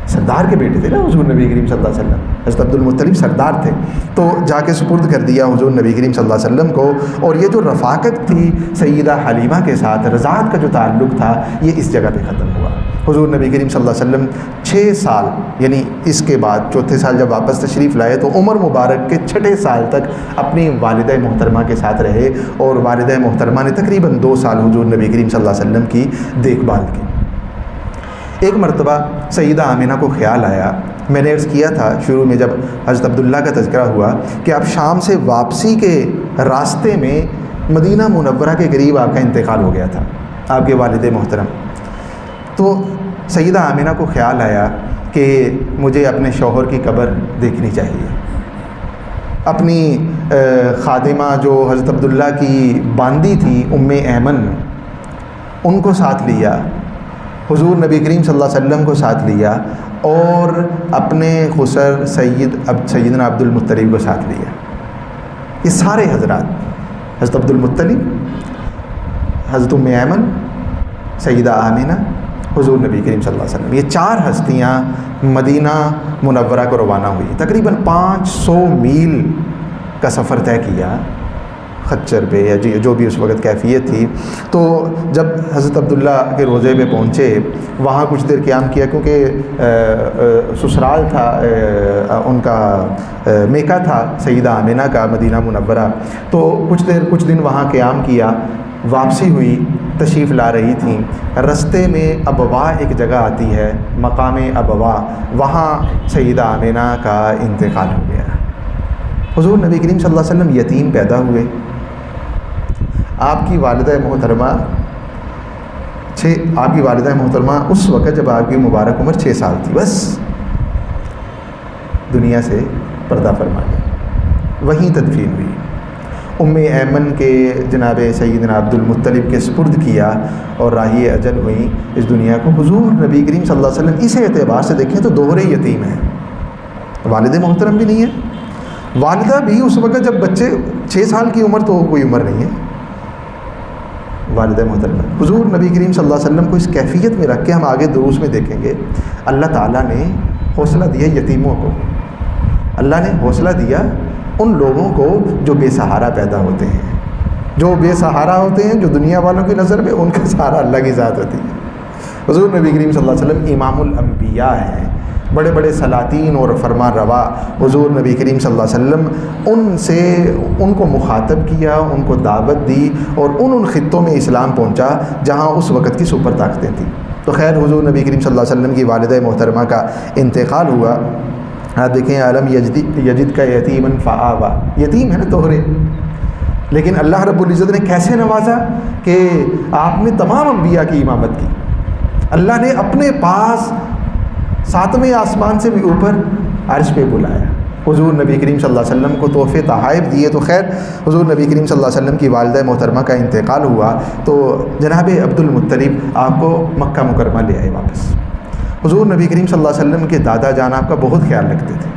سردار کے بیٹے تھے نا حضور نبی کریم صلی اللہ علیہ وسلم، حضرت عبد المطلب سردار تھے، تو جا کے سپرد کر دیا حضور نبی کریم صلی اللہ علیہ وسلم کو۔ اور یہ جو رفاقت تھی سیدہ حلیمہ کے ساتھ، رضاعت کا جو تعلق تھا، یہ اس جگہ پہ ختم ہوا۔ حضور نبی کریم صلی اللہ علیہ وسلم 6 سال، یعنی اس کے بعد چوتھے سال جب واپس تشریف لائے تو عمر مبارک کے 6 سال تک اپنی والدہ محترمہ کے ساتھ رہے، اور والدہ محترمہ نے تقریباً 2 سال حضور نبی کریم صلی اللہ علیہ وسلم کی دیکھ بھال کی۔ ایک مرتبہ سیدہ آمینہ کو خیال آیا، میں نے عرض کیا تھا شروع میں جب حضرت عبداللہ کا تذکرہ ہوا کہ آپ شام سے واپسی کے راستے میں مدینہ منورہ کے قریب آپ کا انتقال ہو گیا تھا، آپ کے والد محترم۔ تو سیدہ آمینہ کو خیال آیا کہ مجھے اپنے شوہر کی قبر دیکھنی چاہیے۔ اپنی خادمہ جو حضرت عبداللہ کی باندی تھی ام ایمن، ان کو ساتھ لیا، حضور نبی کریم صلی اللہ علیہ وسلم کو ساتھ لیا، اور اپنے خسر سیدنا عبد المطلب کو ساتھ لیا۔ یہ سارے حضرات، حضرت عبد المطلب، حضرت ام ایمن، سیدہ آمینہ، حضور نبی کریم صلی اللہ علیہ وسلم، یہ 4 ہستیاں مدینہ منورہ کو روانہ ہوئی۔ تقریباً 500 میل کا سفر طے کیا خچر پہ یا جو بھی اس وقت کیفیت تھی۔ تو جب حضرت عبداللہ کے روضے پہ پہنچے، وہاں کچھ دیر قیام کیا، کیونکہ سسرال تھا ان کا، میکہ تھا سیدہ آمینہ کا مدینہ منورہ، تو کچھ دن وہاں قیام کیا۔ واپسی ہوئی، تشریف لا رہی تھیں، رستے میں ابوا ایک جگہ آتی ہے، مقام ابوا، وہاں سیدہ آمینہ کا انتقال ہو گیا۔ حضور نبی کریم صلی اللہ علیہ وسلم یتیم پیدا ہوئے۔ آپ کی والدہ محترمہ اس وقت جب آپ کی مبارک عمر 6 سال تھی، بس دنیا سے پردہ فرما گئی، وہیں تدفین ہوئی۔ ام ایمن کے جناب سیدنا عبد المطلب کے سپرد کیا اور راہی اجل ہوئی اس دنیا کو۔ حضور نبی کریم صلی اللہ علیہ وسلم اس اعتبار سے دیکھیں تو دوہرے یتیم ہیں، والد محترم بھی نہیں ہے، والدہ بھی اس وقت جب بچے 6 سال کی عمر تو کوئی عمر نہیں ہے، والدہ محترمہ۔ حضور نبی کریم صلی اللہ علیہ وسلم کو اس کیفیت میں رکھ کے ہم آگے دروس میں دیکھیں گے، اللہ تعالیٰ نے حوصلہ دیا یتیموں کو، اللہ نے حوصلہ دیا ان لوگوں کو جو بے سہارا پیدا ہوتے ہیں، جو بے سہارا ہوتے ہیں، جو دنیا والوں کی نظر میں ان کا سہارا اللہ کی ذات ہوتی ہے۔ حضور نبی کریم صلی اللہ علیہ وسلم امام الانبیاء ہیں، بڑے بڑے سلاطین اور فرمان روا حضور نبی کریم صلی اللہ علیہ وسلم ان کو مخاطب کیا، ان کو دعوت دی، اور ان خطوں میں اسلام پہنچا جہاں اس وقت کی سپر طاقتیں تھیں۔ تو خیر حضور نبی کریم صلی اللہ علیہ وسلم کی والدہ محترمہ کا انتقال ہوا۔ آپ دیکھیں عالم یجد کا یتیمن فآوا، یتیم ہے نا توہرے، لیکن اللہ رب العزت نے کیسے نوازا کہ آپ نے تمام انبیاء کی امامت کی۔ اللہ نے اپنے پاس 7ویں آسمان سے بھی اوپر عرش پہ بلایا، حضور نبی کریم صلی اللہ علیہ وسلم کو تحفے تحائف دیے۔ تو خیر حضور نبی کریم صلی اللہ علیہ وسلم کی والدہ محترمہ کا انتقال ہوا تو جناب عبد المطلب آپ کو مکہ مکرمہ لے آئے واپس۔ حضور نبی کریم صلی اللہ علیہ وسلم کے دادا جان آپ کا بہت خیال رکھتے تھے،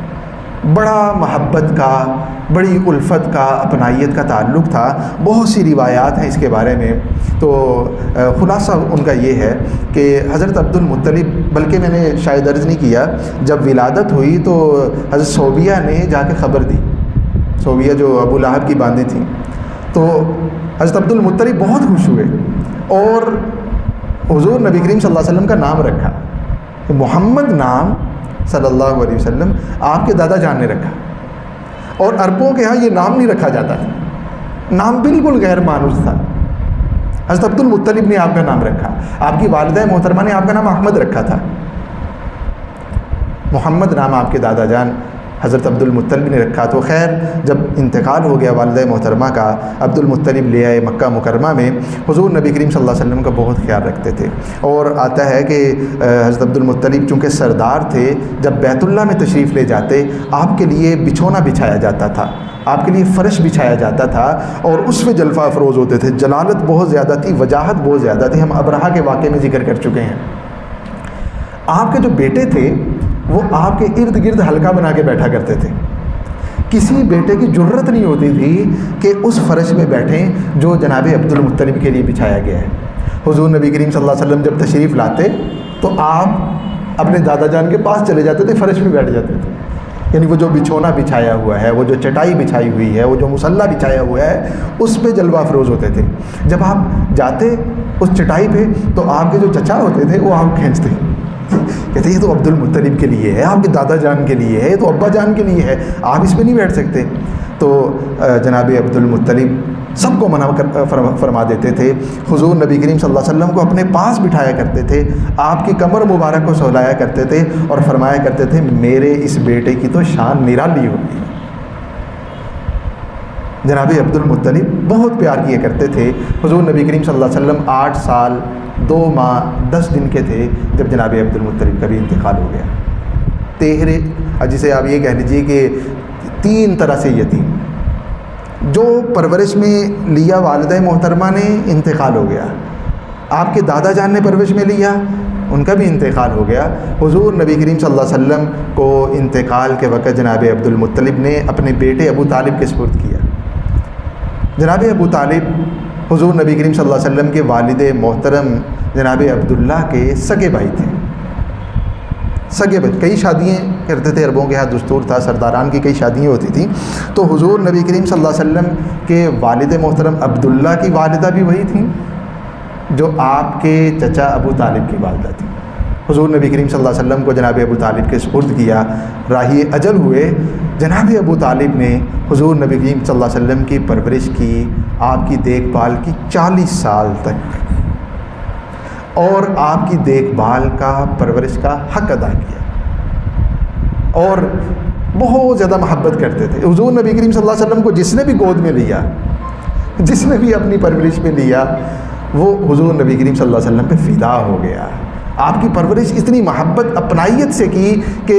بڑا محبت کا، بڑی الفت کا، اپنائیت کا تعلق تھا۔ بہت سی روایات ہیں اس کے بارے میں، تو خلاصہ ان کا یہ ہے کہ حضرت عبد المطلب، بلکہ میں نے شاید عرض نہیں کیا، جب ولادت ہوئی تو حضرت صوبیہ نے جا کے خبر دی، صوبیہ جو ابو لہب کی باندھی تھی، تو حضرت عبد المطلب بہت خوش ہوئے اور حضور نبی کریم صلی اللہ علیہ وسلم کا نام رکھا، محمد نام صلی اللہ علیہ وسلم آپ کے دادا جان نے رکھا، اور عربوں کے ہاں یہ نام نہیں رکھا جاتا تھا، نام بالکل غیر مانوس تھا۔ حضرت عبد المطلب نے آپ کا نام رکھا، آپ کی والدہ محترمہ نے آپ کا نام احمد رکھا تھا، محمد نام آپ کے دادا جان حضرت عبد المطلب نے رکھا۔ تو خیر جب انتقال ہو گیا والدہ محترمہ کا، عبد المطلب لے آئے مکہ مکرمہ میں، حضور نبی کریم صلی اللہ علیہ وسلم کا بہت خیال رکھتے تھے، اور آتا ہے کہ حضرت عبد المطلب چونکہ سردار تھے، جب بیت اللہ میں تشریف لے جاتے آپ کے لیے بچھونا بچھایا جاتا تھا، آپ کے لیے فرش بچھایا جاتا تھا، اور اس پہ جلفہ افروز ہوتے تھے، جلالت بہت زیادہ تھی، وجاہت بہت زیادہ تھی۔ ہم ابرہہ کے واقعے میں ذکر کر چکے ہیں۔ آپ کے جو بیٹے تھے وہ آپ کے ارد گرد حلقہ بنا کے بیٹھا کرتے تھے، کسی بیٹے کی جرت نہیں ہوتی تھی کہ اس فرش میں بیٹھیں جو جناب عبد المطلب کے لیے بچھایا گیا ہے۔ حضور نبی کریم صلی اللہ علیہ وسلم جب تشریف لاتے تو آپ اپنے دادا جان کے پاس چلے جاتے تھے، فرش میں بیٹھ جاتے تھے، یعنی وہ جو بچھونا بچھایا ہوا ہے، وہ جو چٹائی بچھائی ہوئی ہے، وہ جو مصلی بچھایا ہوا ہے، اس پہ جلوہ افروز ہوتے تھے۔ جب آپ جاتے اس چٹائی پہ تو آپ کے جو چچا ہوتے تھے وہ آپ کھینچتے، کہتے یہ تو عبد المطلب کے لیے ہے، آپ کے دادا جان کے لیے ہے، یہ تو ابا جان کے لیے ہے، آپ اس پہ نہیں بیٹھ سکتے۔ تو جناب عبد المطلب سب کو منع فرما دیتے تھے، حضور نبی کریم صلی اللہ علیہ وسلم کو اپنے پاس بٹھایا کرتے تھے، آپ کی کمر مبارک کو سہلایا کرتے تھے، اور فرمایا کرتے تھے میرے اس بیٹے کی تو شان نرالی ہوگی۔ جناب عبد المطلب بہت پیار کیا کرتے تھے۔ حضور نبی کریم صلی اللہ علیہ وسلم 8 سال 2 ماہ 10 دن کے تھے جب جناب عبد المطلب کا بھی انتقال ہو گیا۔ تیہرے، جسے آپ یہ کہہ لیجیے کہ 3 طرح سے یتیم، جو پرورش میں لیا والدہ محترمہ نے انتقال ہو گیا، آپ کے دادا جان نے پرورش میں لیا ان کا بھی انتقال ہو گیا۔ حضور نبی کریم صلی اللہ علیہ وسلم کو انتقال کے وقت جناب عبد المطلب نے اپنے بیٹے ابو طالب کے سپرد کیا۔ جناب ابو طالب حضور نبی کریم صلی اللہ علیہ وسلم کے والد محترم جناب عبداللہ کے سگے بھائی تھے، سگے بھائی، کئی شادیاں کرتے تھے، عربوں کے ہاں دستور تھا، سرداران کی کئی شادیاں ہوتی تھیں۔ تو حضور نبی کریم صلی اللہ علیہ وسلم کے والد محترم عبداللہ کی والدہ بھی وہی تھیں جو آپ کے چچا ابو طالب کی والدہ تھیں۔ حضور نبی کریم صلی اللہ علیہ وسلم کو جناب ابو طالب کے سپرد کیا، راہی اجل ہوئے۔ جناب ابو طالب نے حضور نبی کریم صلی اللہ علیہ وسلم کی پرورش کی، آپ کی دیکھ بھال کی 40 سال تک، اور آپ کی دیکھ بھال کا، پرورش کا حق ادا کیا، اور بہت زیادہ محبت کرتے تھے۔ حضور نبی کریم صلی اللہ علیہ وسلم کو جس نے بھی گود میں لیا، جس نے بھی اپنی پرورش میں لیا، وہ حضور نبی کریم صلی اللہ علیہ وسلم پہ فدا ہو گیا۔ آپ کی پرورش اتنی محبت اپنائیت سے کی کہ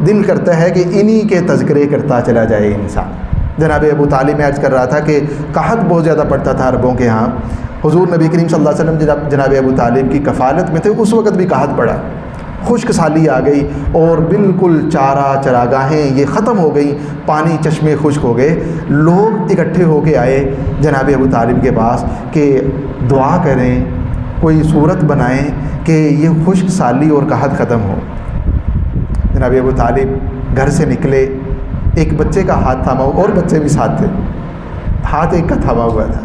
دل کرتا ہے کہ انہی کے تذکرے کرتا چلا جائے انسان۔ جناب ابو طالب میں عرض کر رہا تھا کہ قحط بہت زیادہ پڑتا تھا عربوں کے ہاں، حضور نبی کریم صلی اللہ علیہ وسلم جناب ابو طالب کی کفالت میں تھے، اس وقت بھی قحط پڑا، خشک سالی آ گئی، اور بالکل چراگاہیں یہ ختم ہو گئی، پانی چشمے خشک ہو گئے۔ لوگ اکٹھے ہو کے آئے جناب ابو طالب کے پاس کہ دعا کریں، کوئی صورت بنائیں کہ یہ خشک سالی اور قحط ختم ہو۔ جناب ابو طالب گھر سے نکلے، ایک بچے کا ہاتھ تھاما ہوا، اور بچے بھی ساتھ تھے، ہاتھ ایک کا تھاما ہوا تھا،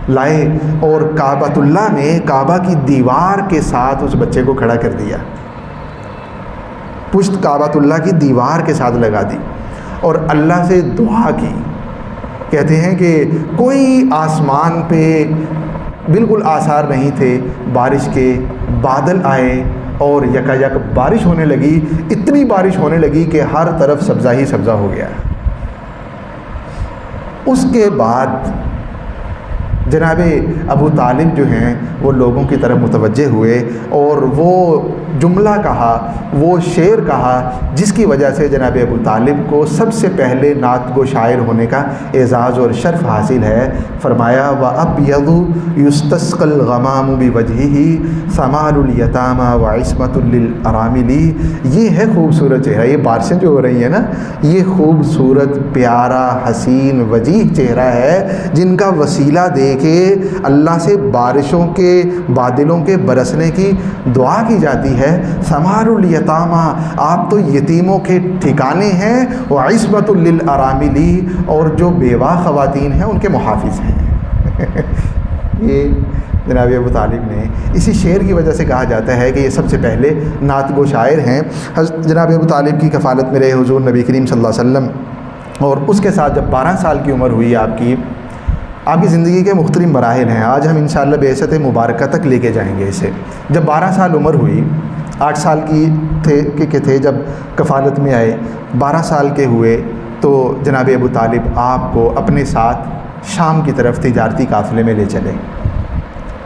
لائے اور کعبۃ اللہ میں کعبہ کی دیوار کے ساتھ اس بچے کو کھڑا کر دیا، پشت کعبۃ اللہ کی دیوار کے ساتھ لگا دی، اور اللہ سے دعا کی۔ کہتے ہیں کہ کوئی آسمان پہ بالکل آثار نہیں تھے بارش کے، بادل آئے اور یکا یک بارش ہونے لگی، اتنی بارش ہونے لگی کہ ہر طرف سبزہ ہی سبزہ ہو گیا۔ اس کے بعد جناب ابو طالب جو ہیں وہ لوگوں کی طرف متوجہ ہوئے، اور وہ جملہ کہا، وہ شعر کہا جس کی وجہ سے جناب ابو طالب کو سب سے پہلے نعت گو شاعر ہونے کا اعزاز اور شرف حاصل ہے۔ فرمایا وَأَبْيَضُ يُسْتَسْقَى الْغَمَامُ بِوَجْهِهِ ثَمَالُ الْيَتَامَى وَعِصْمَةٌ لِلْأَرَامِلِ۔ یہ ہے خوبصورت چہرہ، یہ بارشیں جو ہو رہی ہیں نا، یہ خوبصورت پیارا حسین وجیح چہرہ ہے جن کا وسیلہ دے کے اللہ سے بارشوں کے، بادلوں کے برسنے کی دعا کی جاتی ہے۔ ثمار الیتامى، آپ تو یتیموں کے ٹھکانے ہیں، وعصمۃ للارامل، اور جو بیوہ خواتین ہیں ان کے محافظ ہیں۔ یہ جناب ابو طالب نے. اسی شعر کی وجہ سے کہا جاتا ہے کہ یہ سب سے پہلے نعت گو شاعر ہیں. جناب ابو طالب کی کفالت میں رہے حضور نبی کریم صلی اللہ علیہ وسلم، اور اس کے ساتھ جب 12 سال کی عمر ہوئی آپ کی زندگی کے مختلف مراحل ہیں. آج ہم انشاءاللہ بعثت مبارکہ تک لے کے جائیں گے اسے. جب 12 سال عمر ہوئی، 8 سال کے تھے جب کفالت میں آئے، 12 سال کے ہوئے تو جناب ابو طالب آپ کو اپنے ساتھ شام کی طرف تجارتی قافلے میں لے چلے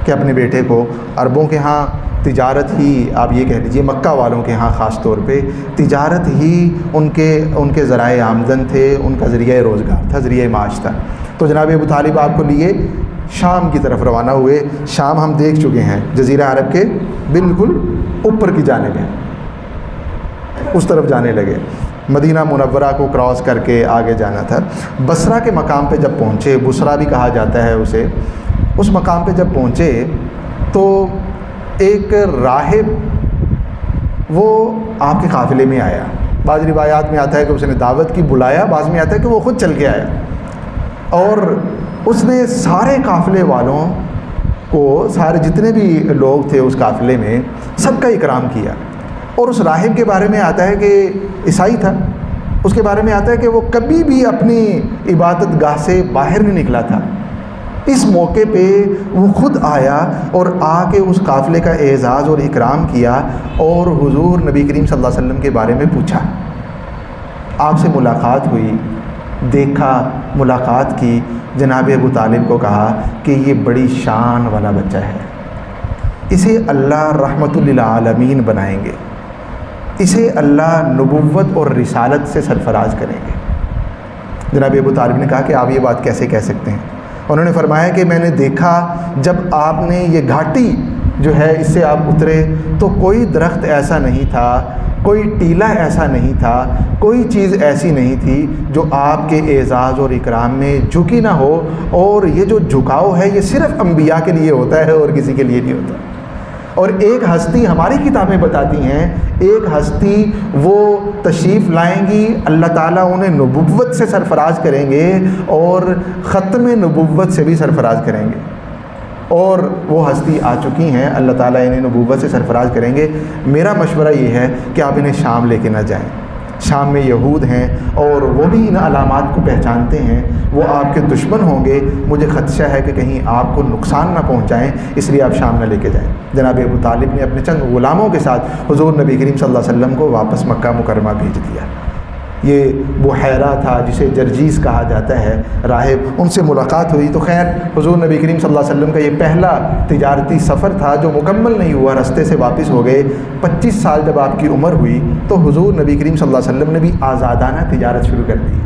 کہ اپنے بیٹے کو عربوں کے ہاں تجارت ہی، آپ یہ کہہ لیجیے مکہ والوں کے ہاں خاص طور پہ تجارت ہی ان کے ذرائع آمدن تھے، ان کا ذریعہ روزگار تھا، ذریعہ معاش تھا. تو جناب ابو طالب آپ کو لیے شام کی طرف روانہ ہوئے. شام ہم دیکھ چکے ہیں، جزیرہ عرب کے بالکل اوپر کی جانب ہے، اس طرف جانے لگے. مدینہ منورہ کو کراس کر کے آگے جانا تھا. بصرہ کے مقام پہ جب پہنچے، بصرہ بھی کہا جاتا ہے اسے، اس مقام پہ جب پہنچے تو ایک راہب وہ آپ کے قافلے میں آیا. بعض روایات میں آتا ہے کہ اس نے دعوت کی، بلایا، بعض میں آتا ہے کہ وہ خود چل کے آیا اور اس نے سارے قافلے والوں کو، سارے جتنے بھی لوگ تھے اس قافلے میں، سب کا اکرام کیا. اور اس راہب کے بارے میں آتا ہے کہ عیسائی تھا، اس کے بارے میں آتا ہے کہ وہ کبھی بھی اپنی عبادت گاہ سے باہر نہیں نکلا تھا. اس موقع پہ وہ خود آیا اور آ کے اس قافلے کا اعزاز اور اکرام کیا اور حضور نبی کریم صلی اللہ علیہ وسلم کے بارے میں پوچھا. آپ سے ملاقات ہوئی، دیکھا، ملاقات کی. جناب ابو طالب کو کہا کہ یہ بڑی شان والا بچہ ہے، اسے اللہ رحمت للعالمین بنائیں گے، اسے اللہ نبوت اور رسالت سے سرفراز کریں گے. جناب ابو طالب نے کہا کہ آپ یہ بات کیسے کہہ سکتے ہیں؟ انہوں نے فرمایا کہ میں نے دیکھا جب آپ نے یہ گھاٹی جو ہے اس سے آپ اترے تو کوئی درخت ایسا نہیں تھا، کوئی ٹیلا ایسا نہیں تھا، کوئی چیز ایسی نہیں تھی جو آپ کے اعزاز اور اکرام میں جھکی نہ ہو. اور یہ جو جھکاؤ ہے یہ صرف انبیاء کے لیے ہوتا ہے اور کسی کے لیے نہیں ہوتا. اور ایک ہستی، ہماری کتابیں بتاتی ہیں، ایک ہستی وہ تشریف لائیں گی، اللہ تعالیٰ انہیں نبوت سے سرفراز کریں گے اور ختم نبوت سے بھی سرفراز کریں گے. اور وہ ہستی آ چکی ہیں، اللہ تعالیٰ انہیں نبوت سے سرفراز کریں گے. میرا مشورہ یہ ہے کہ آپ انہیں شام لے کے نہ جائیں. شام میں یہود ہیں اور وہ بھی ان علامات کو پہچانتے ہیں، وہ آپ کے دشمن ہوں گے. مجھے خدشہ ہے کہ کہیں آپ کو نقصان نہ پہنچائیں، اس لیے آپ شام نہ لے کے جائیں. جناب ابو طالب نے اپنے چند غلاموں کے ساتھ حضور نبی کریم صلی اللہ علیہ وسلم کو واپس مکہ مکرمہ بھیج دیا. یہ بحیرہ تھا جسے جرجیس کہا جاتا ہے، راہب، ان سے ملاقات ہوئی. تو خیر حضور نبی کریم صلی اللہ علیہ وسلم کا یہ پہلا تجارتی سفر تھا جو مکمل نہیں ہوا، رستے سے واپس ہو گئے. 25 سال جب آپ کی عمر ہوئی تو حضور نبی کریم صلی اللہ علیہ وسلم نے بھی آزادانہ تجارت شروع کر دی.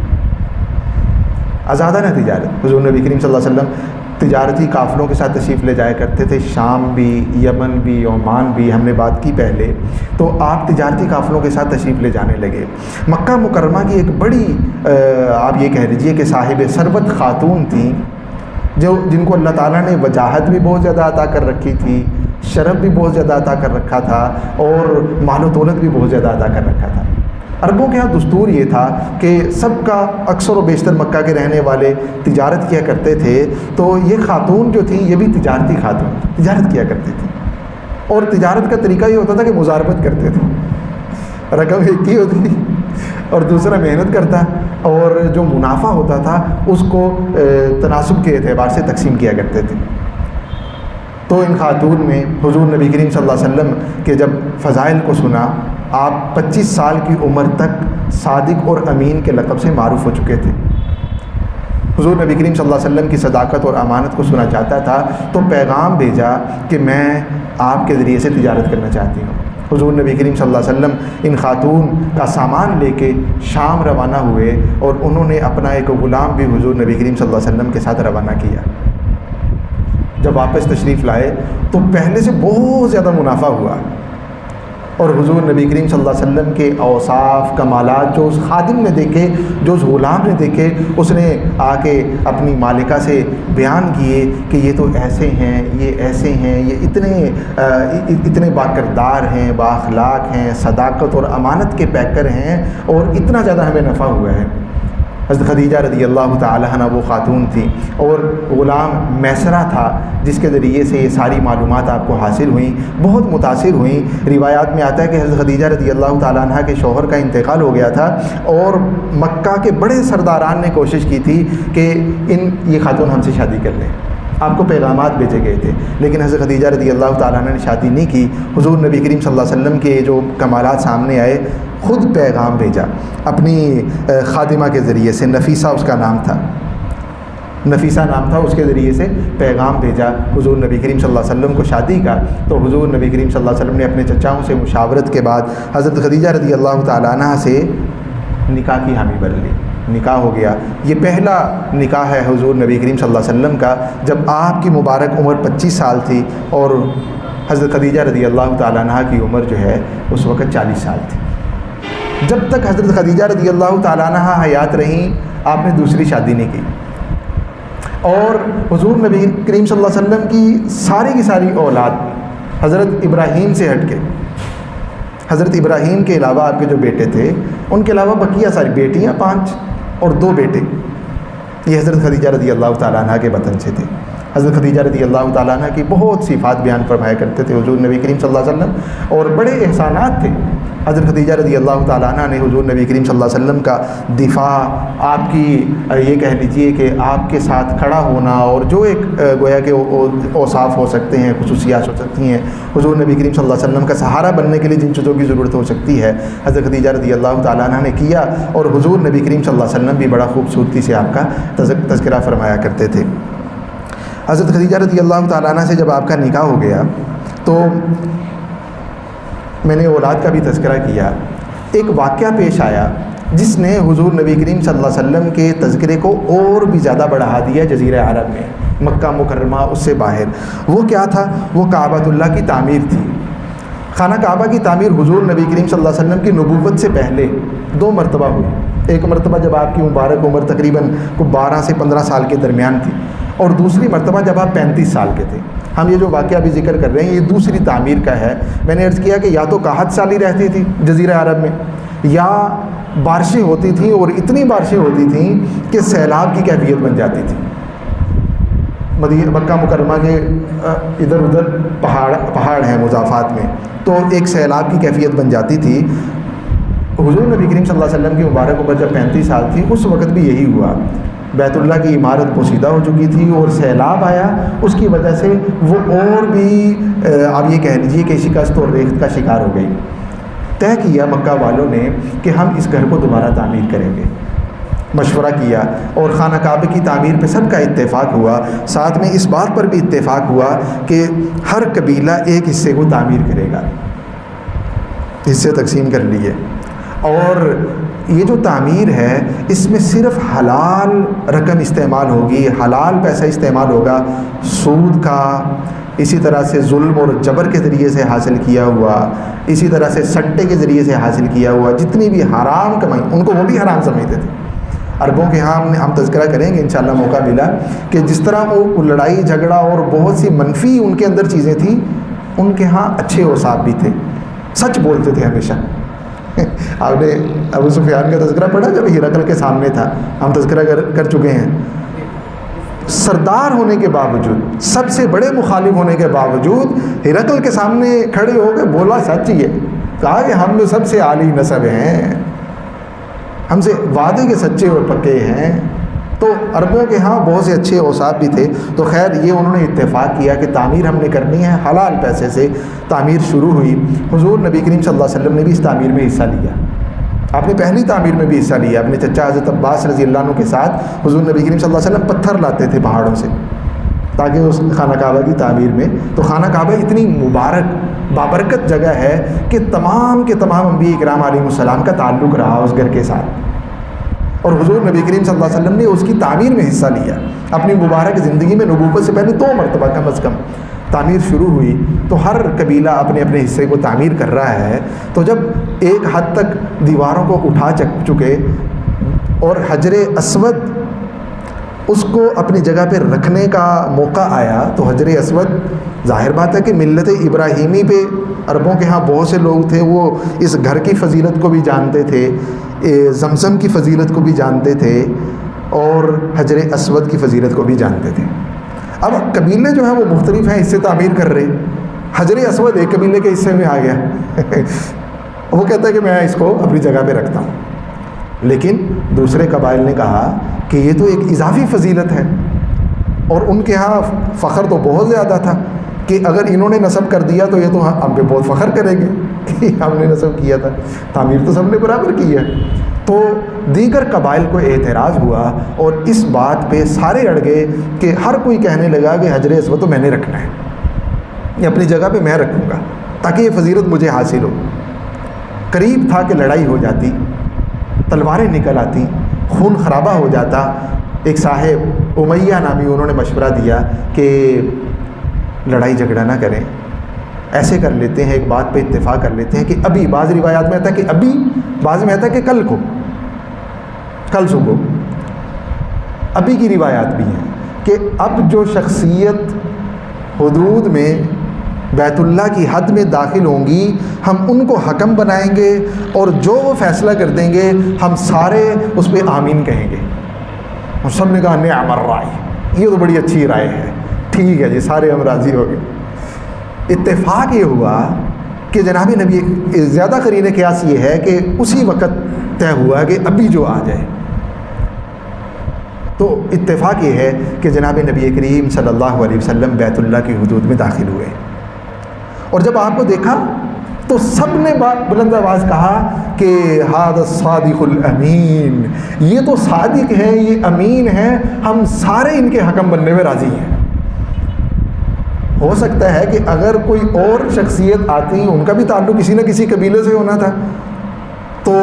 آزادانہ تجارت. حضور نبی کریم صلی اللہ علیہ وسلم تجارتی قافلوں کے ساتھ تشریف لے جایا کرتے تھے، شام بھی، یمن بھی، عمان بھی، ہم نے بات کی پہلے. تو آپ تجارتی قافلوں کے ساتھ تشریف لے جانے لگے. مکہ مکرمہ کی ایک بڑی آپ یہ کہہ لیجیے کہ صاحب ثروت خاتون تھیں، جن کو اللہ تعالیٰ نے وجاہت بھی بہت زیادہ عطا کر رکھی تھی، شرف بھی بہت زیادہ عطا کر رکھا تھا اور مال و دولت بھی بہت زیادہ عطا کر رکھا تھا. عربوں کے یہاں دستور یہ تھا کہ سب کا اکثر و بیشتر مکہ کے رہنے والے تجارت کیا کرتے تھے. تو یہ خاتون جو تھیں یہ بھی تجارتی خاتون تجارت کیا کرتی تھیں. اور تجارت کا طریقہ یہ ہوتا تھا کہ مزاربت کرتے تھے. رقم ایک ہی ہوتی تھی اور دوسرا محنت کرتا اور جو منافع ہوتا تھا اس کو تناسب کے اعتبار سے تقسیم کیا کرتے تھے. تو ان خاتون میں حضور نبی کریم صلی اللہ علیہ وسلم کے جب فضائل کو سنا، آپ 25 سال کی عمر تک صادق اور امین کے لقب سے معروف ہو چکے تھے. حضور نبی کریم صلی اللہ علیہ وسلم کی صداقت اور امانت کو سنا چاہتا تھا تو پیغام بھیجا کہ میں آپ کے ذریعے سے تجارت کرنا چاہتی ہوں. حضور نبی کریم صلی اللہ علیہ وسلم ان خاتون کا سامان لے کے شام روانہ ہوئے اور انہوں نے اپنا ایک غلام بھی حضور نبی کریم صلی اللہ علیہ وسلم کے ساتھ روانہ کیا. جب واپس تشریف لائے تو پہلے سے بہت زیادہ منافع ہوا اور حضور نبی کریم صلی اللہ علیہ وسلم کے اوصاف، کمالات جو اس خادم نے دیکھے، جو اس غلام نے دیکھے، اس نے آ کے اپنی مالکہ سے بیان کیے کہ یہ تو ایسے ہیں، یہ ایسے ہیں، یہ اتنے باکردار ہیں، بااخلاق ہیں، صداقت اور امانت کے پیکر ہیں اور اتنا زیادہ ہمیں نفع ہوا ہے. حضرت خدیجہ رضی اللہ تعالی عنہ وہ خاتون تھیں، اور غلام میسرہ تھا جس کے ذریعے سے یہ ساری معلومات آپ کو حاصل ہوئیں، بہت متاثر ہوئیں۔ روایات میں آتا ہے کہ حضرت خدیجہ رضی اللہ تعالی عنہ کے شوہر کا انتقال ہو گیا تھا، اور مکہ کے بڑے سرداران نے کوشش کی تھی کہ یہ خاتون ہم سے شادی کر لیں، آپ کو پیغامات بھیجے گئے تھے، لیکن حضرت خدیجہ رضی اللہ تعالیٰ عنہ نے شادی نہیں کی۔ حضور نبی کریم صلی اللہ علیہ وسلم کے جو کمالات سامنے آئے، خود پیغام بھیجا اپنی خادمہ کے ذریعے سے، نفیسہ اس کا نام تھا، نفیسہ نام تھا، اس کے ذریعے سے پیغام بھیجا حضور نبی کریم صلی اللہ علیہ وسلم کو شادی کا۔ تو حضور نبی کریم صلی اللہ علیہ وسلم نے اپنے چچاؤں سے مشاورت کے بعد حضرت خدیجہ رضی اللہ تعالیٰ عنہ سے نکاح کی حامی بھر لی، نکاح ہو گیا۔ یہ پہلا نکاح ہے حضور نبی کریم صلی اللہ علیہ وسلم کا، جب آپ کی مبارک عمر 25 سال تھی اور حضرت خدیجہ رضی اللہ تعالیٰ عنہ کی عمر جو ہے اس وقت 40 سال تھی۔ جب تک حضرت خدیجہ رضی اللہ تعالیٰ عنہ حیات رہیں، آپ نے دوسری شادی نہیں کی، اور حضور نبی کریم صلی اللہ علیہ وسلم کی ساری اولاد حضرت ابراہیم سے ہٹ کے، حضرت ابراہیم کے علاوہ آپ کے جو بیٹے تھے، ان کے علاوہ بقیہ ساری بیٹیاں 5 اور 2 بیٹے، یہ حضرت خدیجہ رضی اللہ تعالیٰ عنہ کے وطن سے تھے۔ حضرت خدیجہ رضی اللہ تعالیٰ عنہ کی بہت صفات بیان فرمایا کرتے تھے حضور نبی کریم صلی اللہ علیہ وسلم، اور بڑے احسانات تھے۔ حضرت خدیجہ رضی اللہ تعالیٰ عنہ نے حضور نبی کریم صلی اللہ علیہ وسلم کا دفاع، آپ کی یہ کہہ لیجئے کہ آپ کے ساتھ کھڑا ہونا، اور جو ایک گویا کہ اوصاف ہو سکتے ہیں، خصوصیات ہو سکتی ہیں، حضور نبی کریم صلی اللہ علیہ وسلم کا سہارا بننے کے لیے جن چیزوں کی ضرورت ہو سکتی ہے، حضرت خدیجہ رضی اللہ تعالیٰ عنہ نے کیا، اور حضور نبی کریم صلی اللہ علیہ وسلم بھی بڑا خوبصورتی سے آپ کا تذکرہ فرمایا کرتے تھے۔ حضرت خدیجہ رضی اللہ تعالیٰ عنہ سے جب آپ کا نکاح ہو گیا تو میں نے اولاد کا بھی تذکرہ کیا۔ ایک واقعہ پیش آیا جس نے حضور نبی کریم صلی اللہ علیہ وسلم کے تذکرے کو اور بھی زیادہ بڑھا دیا جزیرہ عرب میں، مکہ مکرمہ اس سے باہر۔ وہ کیا تھا؟ وہ کعبۃ اللہ کی تعمیر تھی۔ خانہ کعبہ کی تعمیر حضور نبی کریم صلی اللہ علیہ وسلم کی نبوت سے پہلے 2 مرتبہ ہوئی۔ ایک مرتبہ جب آپ کی مبارک عمر تقریباً 12 سے 15 سال کے درمیان تھی، اور دوسری مرتبہ جب آپ 35 سال کے تھے۔ ہم یہ جو واقعہ ابھی ذکر کر رہے ہیں یہ دوسری تعمیر کا ہے۔ میں نے عرض کیا کہ یا تو قحط سالی رہتی تھی جزیرہ عرب میں، یا بارشیں ہوتی تھیں، اور اتنی بارشیں ہوتی تھیں کہ سیلاب کی کیفیت بن جاتی تھی۔ مکہ مکرمہ کے ادھر ادھر پہاڑ ہیں مضافات میں، تو ایک سیلاب کی کیفیت بن جاتی تھی۔ حضور نبی کریم صلی اللہ علیہ وسلم کی مبارک عمر جب 35 سال تھی، اس وقت بھی یہی ہوا۔ بیت اللہ کی عمارت پوشیدہ ہو چکی تھی، اور سیلاب آیا، اس کی وجہ سے وہ اور بھی آپ یہ کہہ لیجیے کہ شکست اور ریخت کا شکار ہو گئی۔ طے کیا مکہ والوں نے کہ ہم اس گھر کو دوبارہ تعمیر کریں گے، مشورہ کیا، اور خانہ کعبہ کی تعمیر پہ سب کا اتفاق ہوا۔ ساتھ میں اس بات پر بھی اتفاق ہوا کہ ہر قبیلہ ایک حصے کو تعمیر کرے گا، حصے تقسیم کر لیے، اور یہ جو تعمیر ہے اس میں صرف حلال رقم استعمال ہوگی، حلال پیسہ استعمال ہوگا، سود کا، اسی طرح سے ظلم اور جبر کے ذریعے سے حاصل کیا ہوا، اسی طرح سے سٹے کے ذریعے سے حاصل کیا ہوا، جتنی بھی حرام کمائی ان کو وہ بھی حرام سمجھتے تھے۔ عربوں کے ہاں ہم تذکرہ کریں گے انشاءاللہ موقع ملا کہ جس طرح وہ لڑائی جھگڑا اور بہت سی منفی ان کے اندر چیزیں تھیں، ان کے ہاں اچھے اوصاف بھی تھے، سچ بولتے تھے ہمیشہ۔ آپ نے ابو سفیان کا تذکرہ پڑھا جب ہرقل کے سامنے تھا، ہم تذکرہ کر چکے ہیں۔ سردار ہونے کے باوجود، سب سے بڑے مخالف ہونے کے باوجود ہرقل کے سامنے کھڑے ہو کے بولا سچ ہی ہے، کہا کہ ہم سب سے عالی نسب ہیں، ہم سے وعدے کے سچے اور پکے ہیں۔ تو عربوں کے ہاں بہت سے اچھے اوصاف بھی تھے۔ تو خیر یہ انہوں نے اتفاق کیا کہ تعمیر ہم نے کرنی ہے، حلال پیسے سے تعمیر شروع ہوئی۔ حضور نبی کریم صلی اللہ علیہ وسلم نے بھی اس تعمیر میں حصہ لیا، آپ نے پہلی تعمیر میں بھی حصہ لیا۔ اپنے چچا حضرت عباس رضی اللہ عنہ کے ساتھ حضور نبی کریم صلی اللہ علیہ وسلم پتھر لاتے تھے پہاڑوں سے تاکہ اس خانہ کعبہ کی تعمیر میں۔ تو خانہ کعبہ اتنی مبارک بابرکت جگہ ہے کہ تمام کے تمام انبیاء اکرام علیہ السلام کا تعلق رہا اس گھر کے ساتھ، اور حضور نبی کریم صلی اللہ علیہ وسلم نے اس کی تعمیر میں حصہ لیا۔ اپنی مبارک زندگی میں نبوت سے پہلے 2 مرتبہ کم از کم تعمیر شروع ہوئی۔ تو ہر قبیلہ اپنے اپنے حصے کو تعمیر کر رہا ہے۔ تو جب ایک حد تک دیواروں کو اٹھا چکے اور حجر اسود اس کو اپنی جگہ پہ رکھنے کا موقع آیا، تو حجر اسود ظاہر بات ہے کہ ملت ابراہیمی پہ عربوں کے ہاں بہت سے لوگ تھے، وہ اس گھر کی فضیلت کو بھی جانتے تھے، زمزم کی فضیلت کو بھی جانتے تھے اور حجر اسود کی فضیلت کو بھی جانتے تھے۔ اب قبیلے جو ہیں وہ مختلف ہیں، اس سے تعمیر کر رہے، حجر اسود ایک قبیلے کے حصے میں آ گیا وہ کہتا ہے کہ میں اس کو اپنی جگہ پہ رکھتا ہوں، لیکن دوسرے قبائل نے کہا کہ یہ تو ایک اضافی فضیلت ہے، اور ان کے ہاں فخر تو بہت زیادہ تھا کہ اگر انہوں نے نصب کر دیا تو یہ تو ہم پہ بہت فخر کریں گے کہ ہم نے نصب کیا تھا، تعمیر تو سب نے برابر کی ہے۔ تو دیگر قبائل کو اعتراض ہوا اور اس بات پہ سارے اڑ گئے کہ ہر کوئی کہنے لگا کہ حجر اسود تو میں نے رکھنا ہے، یہ اپنی جگہ پہ میں رکھوں گا تاکہ یہ فضیلت مجھے حاصل ہو۔ قریب تھا کہ لڑائی ہو جاتی، تلواریں نکل آتی، خون خرابہ ہو جاتا۔ ایک صاحب امیہ نامی انہوں نے مشورہ دیا کہ لڑائی جھگڑا نہ کریں، ایسے کر لیتے ہیں، ایک بات پہ اتفاق کر لیتے ہیں کہ ابھی، بعض روایات میں آتا ہے کہ ابھی، بعض میں آتا ہے کہ کل صبح، ابھی کی روایات بھی ہیں کہ اب جو شخصیت حدود میں بیت اللہ کی حد میں داخل ہوں گی ہم ان کو حکم بنائیں گے، اور جو وہ فیصلہ کر دیں گے ہم سارے اس پہ آمین کہیں گے۔ اور سب نے کہا نعم الرائے، یہ تو بڑی اچھی رائے ہے، ٹھیک ہے جی، سارے ہم راضی ہو گئے۔ اتفاق یہ ہوا کہ جناب نبی، زیادہ قرین قیاس یہ ہے کہ اسی وقت طے ہوا کہ ابھی جو آ جائے۔ تو اتفاق یہ ہے کہ جناب نبی کریم صلی اللہ علیہ وسلم بیت اللہ کی حدود میں داخل ہوئے، اور جب آپ کو دیکھا تو سب نے بلند آواز کہا کہ ھذا الصادق الامین، یہ تو صادق ہیں، یہ امین ہیں، ہم سارے ان کے حکم بننے میں راضی ہیں۔ ہو سکتا ہے کہ اگر کوئی اور شخصیت آتی، ان کا بھی تعلق کسی نہ کسی قبیلے سے ہونا تھا، تو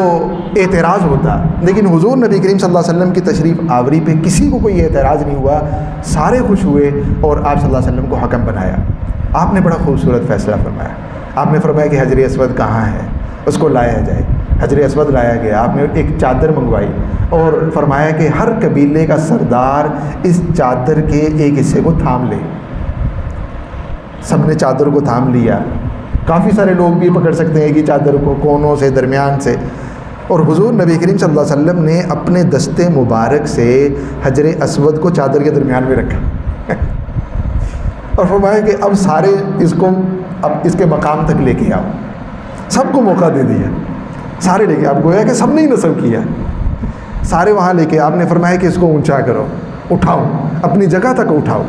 اعتراض ہوتا، لیکن حضور نبی کریم صلی اللہ علیہ وسلم کی تشریف آوری پہ کسی کو کوئی اعتراض نہیں ہوا، سارے خوش ہوئے اور آپ صلی اللہ علیہ وسلم کو حکم بنایا۔ آپ نے بڑا خوبصورت فیصلہ فرمایا، آپ نے فرمایا کہ حجر اسود کہاں ہے، اس کو لایا جائے۔ حجر اسود لایا گیا، آپ نے ایک چادر منگوائی اور فرمایا کہ ہر قبیلے کا سردار اس چادر کے ایک حصے کو تھام لے۔ سب نے چادر کو تھام لیا، کافی سارے لوگ بھی پکڑ سکتے ہیں کہ چادر کو کونوں سے، درمیان سے، اور حضور نبی کریم صلی اللہ علیہ وسلم نے اپنے دستے مبارک سے حجر اسود کو چادر کے درمیان میں رکھا اور فرمایا کہ اب سارے اس کو اب اس کے مقام تک لے کے آؤ۔ سب کو موقع دے دیا، سارے لے کے، آپ گویا کہ سب نے ہی نصب کیا، سارے وہاں لے کے آپ نے فرمایا کہ اس کو اونچا کرو، اٹھاؤ، اپنی جگہ تک اٹھاؤ۔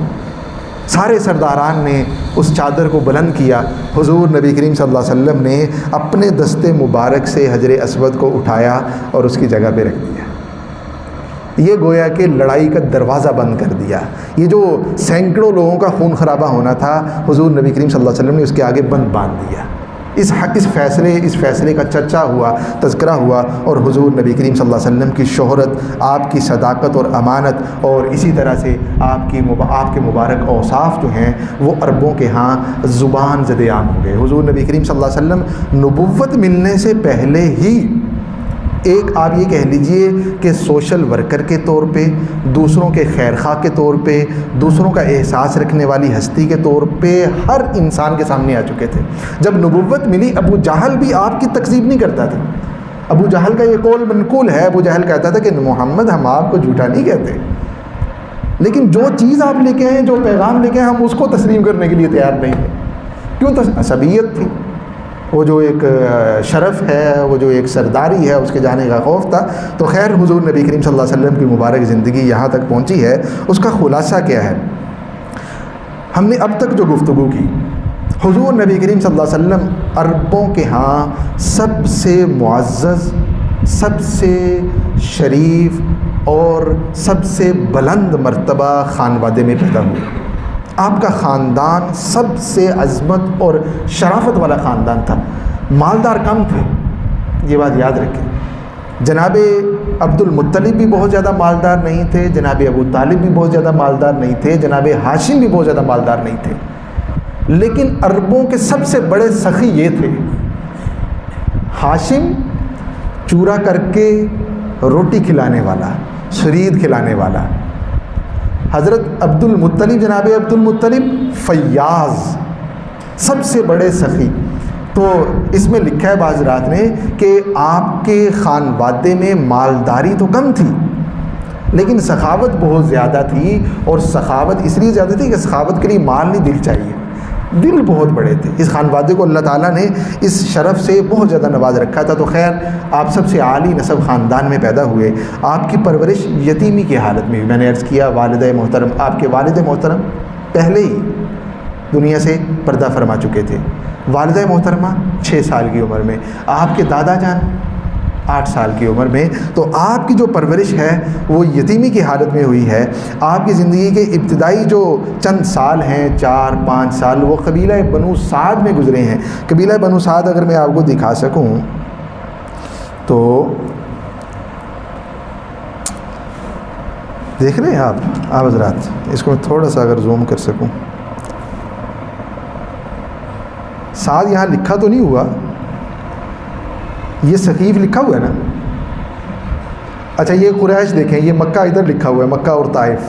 سارے سرداران نے اس چادر کو بلند کیا، حضور نبی کریم صلی اللہ علیہ وسلم نے اپنے دستے مبارک سے حجر اسود کو اٹھایا اور اس کی جگہ پہ رکھ دیا۔ یہ گویا کہ لڑائی کا دروازہ بند کر دیا، یہ جو سینکڑوں لوگوں کا خون خرابہ ہونا تھا حضور نبی کریم صلی اللہ علیہ وسلم نے اس کے آگے بند باندھ دیا۔ اس فیصلے کا چرچا ہوا، تذکرہ ہوا، اور حضور نبی کریم صلی اللہ علیہ وسلم کی شہرت، آپ کی صداقت اور امانت، اور اسی طرح سے آپ کے مبارک اوصاف جو ہیں وہ عربوں کے ہاں زبان زد عام ہو گئے۔ حضور نبی کریم صلی اللہ علیہ وسلم نبوت ملنے سے پہلے ہی ایک آپ یہ کہہ لیجئے کہ سوشل ورکر کے طور پہ، دوسروں کے خیر خواہ کے طور پہ، دوسروں کا احساس رکھنے والی ہستی کے طور پہ ہر انسان کے سامنے آ چکے تھے۔ جب نبوت ملی، ابو جہل بھی آپ کی تکذیب نہیں کرتا تھا۔ ابو جہل کا یہ قول منقول ہے، ابو جہل کہتا تھا کہ محمد ہم آپ کو جھوٹا نہیں کہتے، لیکن جو چیز آپ لے کے ہیں، جو پیغام لے کے ہیں، ہم اس کو تسلیم کرنے کے لیے تیار نہیں ہیں۔ کیوں؟ عصبیت تھی، وہ جو ایک شرف ہے، وہ جو ایک سرداری ہے، اس کے جانے کا خوف تھا۔ تو خیر، حضور نبی کریم صلی اللہ علیہ وسلم کی مبارک زندگی یہاں تک پہنچی ہے، اس کا خلاصہ کیا ہے؟ ہم نے اب تک جو گفتگو کی، حضور نبی کریم صلی اللہ علیہ وسلم عربوں کے ہاں سب سے معزز، سب سے شریف اور سب سے بلند مرتبہ خانوادے میں پیدا ہوئے۔ آپ کا خاندان سب سے عظمت اور شرافت والا خاندان تھا، مالدار کم تھے، یہ بات یاد رکھیں۔ جناب عبد المطلب بھی بہت زیادہ مالدار نہیں تھے، جناب ابو طالب بھی بہت زیادہ مالدار نہیں تھے، جناب ہاشم بھی بہت زیادہ مالدار نہیں تھے، لیکن عربوں کے سب سے بڑے سخی یہ تھے۔ ہاشم چورا کر کے روٹی کھلانے والا، شرید کھلانے والا، حضرت عبد المطلب، جناب عبد المطلب فیاض، سب سے بڑے سخی، تو اس میں لکھا ہے بعض رات نے کہ آپ کے خانوادے میں مالداری تو کم تھی لیکن سخاوت بہت زیادہ تھی، اور سخاوت اس لیے زیادہ تھی کہ سخاوت کے لیے مال نہیں، دل چاہیے، دل بہت بڑے تھے۔ اس خانوادے کو اللہ تعالیٰ نے اس شرف سے بہت زیادہ نواز رکھا تھا۔ تو خیر آپ سب سے عالی نسب خاندان میں پیدا ہوئے، آپ کی پرورش یتیمی کی حالت میں، میں نے عرض کیا والدہ محترم، آپ کے والد محترم پہلے ہی دنیا سے پردہ فرما چکے تھے، والدہ محترمہ 6 سال کی عمر میں، آپ کے دادا جان 8 سال کی عمر میں۔ تو آپ کی جو پرورش ہے وہ یتیمی کی حالت میں ہوئی ہے۔ آپ کی زندگی کے ابتدائی جو چند سال ہیں 4-5 سال وہ قبیلہ بنو سعد میں گزرے ہیں۔ قبیلہ بنو سعد اگر میں آپ کو دکھا سکوں تو دیکھ رہے ہیں آپ حضرات، اس کو میں تھوڑا سا اگر زوم کر سکوں، سعد یہاں لکھا تو نہیں ہوا، یہ ثقیف لکھا ہوا ہے نا؟ اچھا یہ قریش دیکھیں، یہ مکہ ادھر لکھا ہوا ہے، مکہ اور طائف،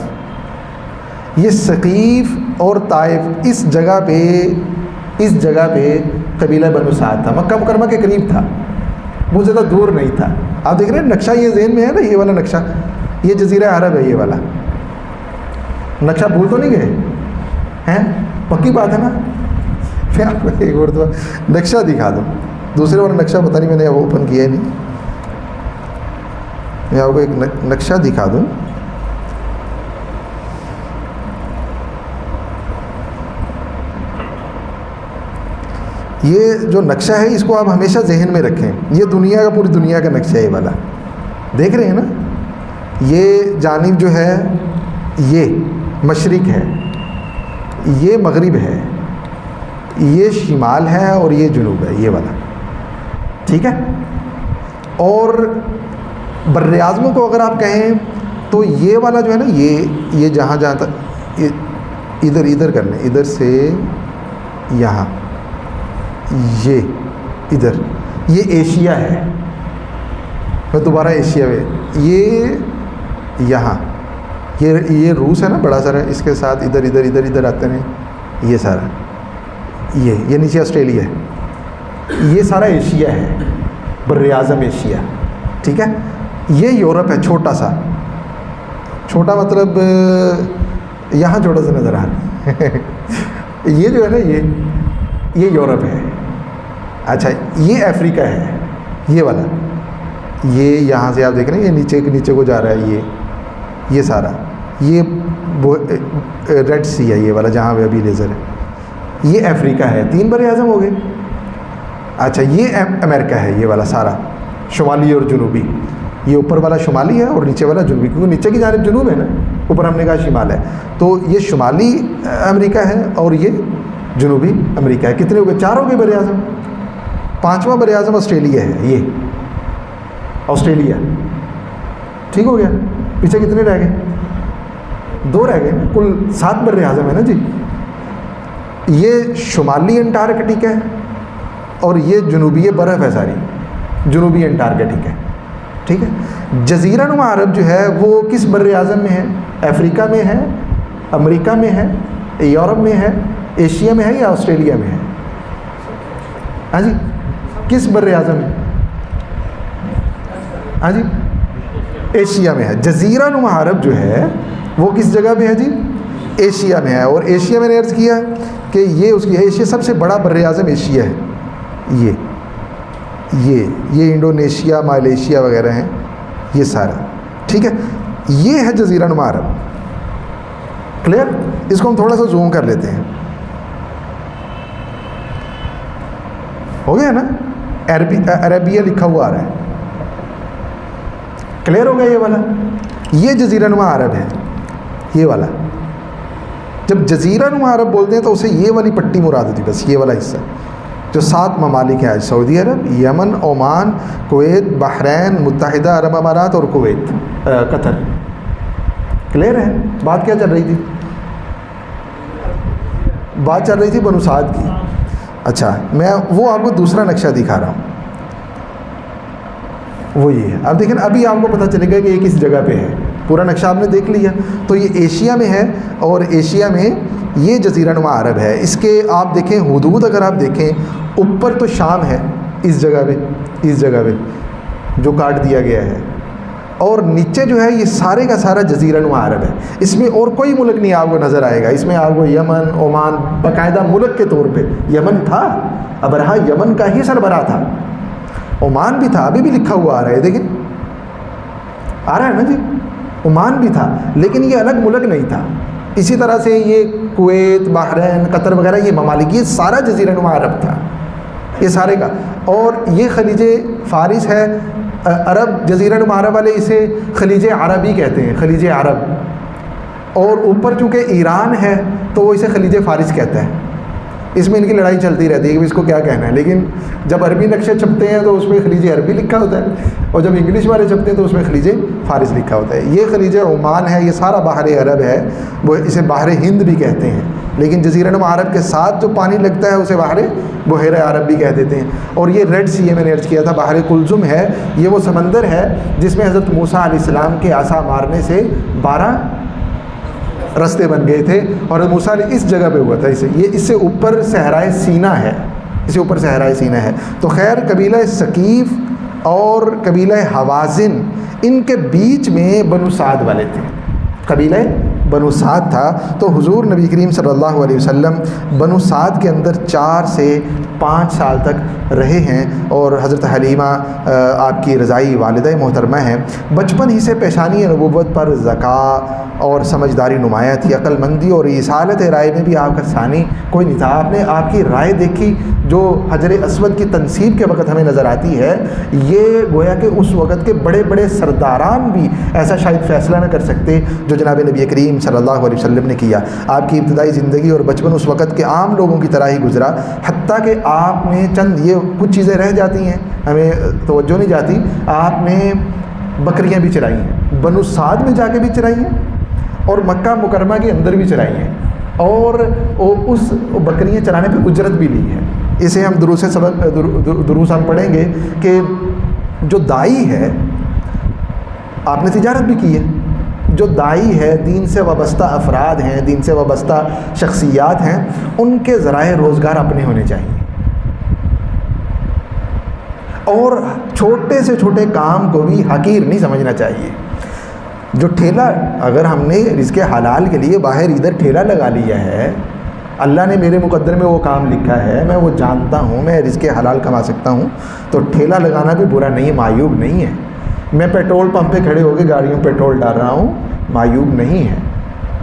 یہ ثقیف اور طائف اس جگہ پہ قبیلہ بنو سعد تھا، مکہ مکرمہ کے قریب تھا، بہت زیادہ دور نہیں تھا۔ آپ دیکھ رہے ہیں نقشہ یہ ذہن میں ہے نا، یہ والا نقشہ، یہ جزیرہ عرب ہے، یہ والا نقشہ بھول تو نہیں گئے ہیں؟ پکی بات ہے نا؟ میں آپ کو ایک اور نقشہ دکھا دوں، دوسرے والا نقشہ پتہ نہیں میں نے وہ اوپن کیا ہے نہیں، میں آپ کو ایک نقشہ دکھا دوں۔ یہ جو نقشہ ہے اس کو آپ ہمیشہ ذہن میں رکھیں، یہ دنیا کا، پوری دنیا کا نقشہ ہے یہ والا، دیکھ رہے ہیں نا؟ یہ جانب جو ہے یہ مشرق ہے، یہ مغرب ہے، یہ شمال ہے اور یہ جنوب ہے، یہ والا، ٹھیک ہے؟ اور بر اعظموں کو اگر آپ کہیں تو یہ والا جو ہے نا، یہ جہاں تک ادھر کرنے، ادھر سے یہاں، یہ ادھر، یہ ایشیا ہے، میں دوبارہ ایشیا میں، یہ یہاں، یہ روس ہے نا بڑا سارا، اس کے ساتھ ادھر آتے ہیں، یہ سارا، یہ نیچے آسٹریلیا ہے، یہ سارا ایشیا ہے، بر اعظم ایشیا، ٹھیک ہے؟ یہ یورپ ہے، چھوٹا مطلب یہاں چھوٹا سا نظر آ رہا ہے یہ جو ہے نا یہ یورپ ہے۔ اچھا یہ افریقہ ہے، یہ والا، یہ یہاں سے آپ دیکھ رہے ہیں یہ نیچے کو جا رہا ہے، یہ سارا، یہ ریڈ سی ہے یہ والا جہاں پہ ابھی لیزر ہے، یہ افریقہ ہے، 3 بر اعظم ہو گئے۔ اچھا یہ امریکہ ہے، یہ والا سارا شمالی اور جنوبی، یہ اوپر والا شمالی ہے اور نیچے والا جنوبی، کیونکہ نیچے کی جانب جنوب ہے نا، اوپر ہم نے کہا شمال ہے، تو یہ شمالی امریکہ ہے اور یہ جنوبی امریکہ ہے۔ کتنے ہو گئے؟ 4 ہو گئے بر اعظم۔ 5واں بر اعظم آسٹریلیا ہے، یہ آسٹریلیا، ٹھیک ہو گیا۔ پیچھے کتنے رہ گئے؟ 2 رہ گئے، کل 7 بر اعظم ہے نا جی۔ یہ شمالی انٹارکٹک ہے اور یہ جنوبی برف ہے ساری، جنوبی انٹارکٹک ہے، ٹھیک ہے۔ جزیرہ نما عرب جو ہے وہ کس بر اعظم میں ہے؟ افریقہ میں ہے، امریکہ میں ہے، یورپ میں ہے، ایشیا میں ہے یا آسٹریلیا میں ہے؟ ہاں جی، کس بر اعظم میں؟ ہاں جی ایشیا میں ہے۔ جزیرہ نما عرب جو ہے وہ کس جگہ پہ ہے جی؟ ایشیا میں ہے، اور ایشیا میں نے عرض کیا کہ یہ اس کی ایشیا سب سے بڑا بر اعظم ایشیا ہے، یہ انڈونیشیا، مالیشیا وغیرہ ہیں، یہ سارا، ٹھیک ہے۔ یہ ہے جزیرہ نما عرب، کلیئر؟ اس کو ہم تھوڑا سا زوم کر لیتے ہیں، ہو گیا نا؟ عربیہ لکھا ہوا آ رہا ہے، کلیئر ہو گیا یہ والا؟ یہ جزیرہ نما عرب ہے، یہ والا۔ جب جزیرہ نما عرب بولتے ہیں تو اسے یہ والی پٹی مراد ہوتی ہے، بس یہ والا حصہ جو 7 ممالک ہیں، سعودی عرب، یمن، عمان، کویت، بحرین، متحدہ عرب امارات اور کویت، قطر۔ کلیئر ہے؟ بات کیا چل رہی تھی؟ بات چل رہی تھی بنو سعد کی۔ اچھا میں وہ آپ کو دوسرا نقشہ دکھا رہا ہوں، وہ یہ ہے۔ اب دیکھیں ابھی آپ کو پتہ چلے گا کہ یہ کس جگہ پہ ہے، پورا نقشہ آپ نے دیکھ لیا۔ تو یہ ایشیا میں ہے اور ایشیا میں یہ جزیرہ نما عرب ہے۔ اس کے آپ دیکھیں حدود، اگر آپ دیکھیں اوپر تو شام ہے اس جگہ پہ جو کاٹ دیا گیا ہے، اور نیچے جو ہے یہ سارے کا سارا جزیرہ نما عرب ہے. اس میں اور کوئی ملک نہیں آپ کو نظر آئے گا. اس میں آپ کو یمن، عمان باقاعدہ ملک کے طور پہ یمن تھا، ابرہا یمن کا ہی سربراہ تھا. عمان بھی تھا، ابھی بھی لکھا ہوا آ رہا ہے، دیکھیں آ رہا ہے نا جی. عمان بھی تھا لیکن یہ الگ ملک نہیں تھا. اسی طرح سے یہ کویت، بحرین، قطر وغیرہ یہ ممالک، یہ سارا جزیرہ نما عرب تھا یہ سارے کا. اور یہ خلیج فارس ہے. عرب جزیرہ نما عرب والے اسے خلیج عربی کہتے ہیں، خلیج عرب. اور اوپر چونکہ ایران ہے تو وہ اسے خلیج فارس کہتا ہے. اس میں ان کی لڑائی چلتی رہتی ہے کہ اس کو کیا کہنا ہے، لیکن جب عربی نقشے چھپتے ہیں تو اس میں خلیج عربی لکھا ہوتا ہے، اور جب انگلش والے چھپتے ہیں تو اس میں خلیج فارس لکھا ہوتا ہے. یہ خلیج عمان ہے، یہ سارا بحر عرب ہے، وہ اسے بحر ہند بھی کہتے ہیں، لیکن جزیرہ نما عرب کے ساتھ جو پانی لگتا ہے اسے بحر عرب بھی کہہ دیتے ہیں. اور یہ ریڈ سی، یہ میں نے عرض کیا تھا، بحر کلزم ہے. یہ وہ سمندر ہے جس میں حضرت موسیٰ علیہ السلام کے عصا مارنے سے 12 رستے بن گئے تھے، اور موسیٰ علیہ اس جگہ پہ ہوا تھا. اس سے اوپر صحرائے سینا ہے، اس سے اوپر صحرائے سینا ہے. تو خیر قبیلہ ثقیف اور قبیلہ حوازن، ان کے بیچ میں بنو سعد والے تھے، قبیلہ بنو سعد تھا. تو حضور نبی کریم صلی اللہ علیہ وسلم بنو سعد کے اندر 4 سے 5 سال تک رہے ہیں. اور حضرت حلیمہ آپ کی رضائی والدہ محترمہ ہیں. بچپن ہی سے پیشانی نبوت پر ذکا اور سمجھداری نمایاں تھی. عقل مندی اور اصالت رائے میں بھی آپ کا ثانی کوئی نہیں تھا. آپ نے آپ کی رائے دیکھی جو حجر اسود کی تنصیب کے وقت ہمیں نظر آتی ہے، یہ گویا کہ اس وقت کے بڑے بڑے سرداران بھی ایسا شاید فیصلہ نہ کر سکتے جو جناب نبی کریم صلی اللہ علیہ وسلم نے کیا. آپ کی ابتدائی زندگی اور بچپن اس وقت کے عام لوگوں کی طرح ہی گزرا، حتیٰ کہ آپ نے چند یہ کچھ چیزیں رہ جاتی ہیں ہمیں توجہ نہیں جاتی، آپ نے بکریاں بھی چرائی ہیں، بنو سعد میں جا کے بھی چرائی ہیں اور مکہ مکرمہ کے اندر بھی چرائی ہیں، اور اس بکریاں چرانے پہ اجرت بھی لی ہے. اسے ہم دروس ہم پڑھیں گے کہ جو دائی ہے، آپ نے تجارت بھی کی ہے، جو دائی ہے، دین سے وابستہ افراد ہیں، دین سے وابستہ شخصیات ہیں، ان کے ذرائع روزگار اپنے ہونے چاہیے، اور چھوٹے سے چھوٹے کام کو بھی حقیر نہیں سمجھنا چاہیے. جو ٹھیلا، اگر ہم نے رزق حلال کے لیے باہر ادھر ٹھیلا لگا لیا ہے، اللہ نے میرے مقدر میں وہ کام لکھا ہے، میں وہ جانتا ہوں، میں رزق حلال کما سکتا ہوں، تو ٹھیلا لگانا بھی برا نہیں ہے، معیوب نہیں ہے. میں پیٹرول پمپ پہ کھڑے ہو کے گاڑیوں میں پیٹرول ڈال رہا ہوں، معیوب نہیں ہے.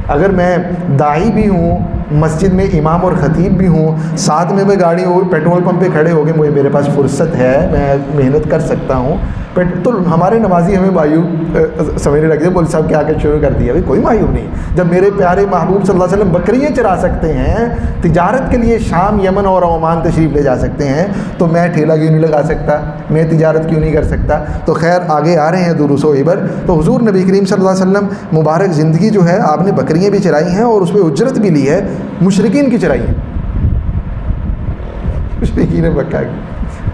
اگر میں داعی بھی ہوں، مسجد میں امام اور خطیب بھی ہوں، ساتھ میں گاڑی پیٹرول پمپ پہ کھڑے ہو کے میرے پاس فرصت ہے، میں محنت کر سکتا ہوں، تو ہمارے نمازی ہمیں معیوب سمجھنے لگتے ہیں. بول صاحب کیا شروع کر دیا، کوئی معیوب نہیں. جب میرے پیارے محبوب صلی اللہ علیہ وسلم بکریاں چرا سکتے ہیں، تجارت کے لیے شام، یمن اور عمان تشریف لے جا سکتے ہیں، تو میں ٹھیلا کیوں نہیں لگا سکتا، میں تجارت کیوں نہیں کر سکتا. تو خیر آگے آ رہے ہیں دروس و عبر. تو حضور نبی کریم صلی اللہ علیہ وسلم مبارک زندگی جو ہے، آپ نے بکریاں بھی چرائی ہیں اور اس پہ اجرت بھی لی ہے. مشرکین کی چرائی ہیں، مشرکین مکہ کی،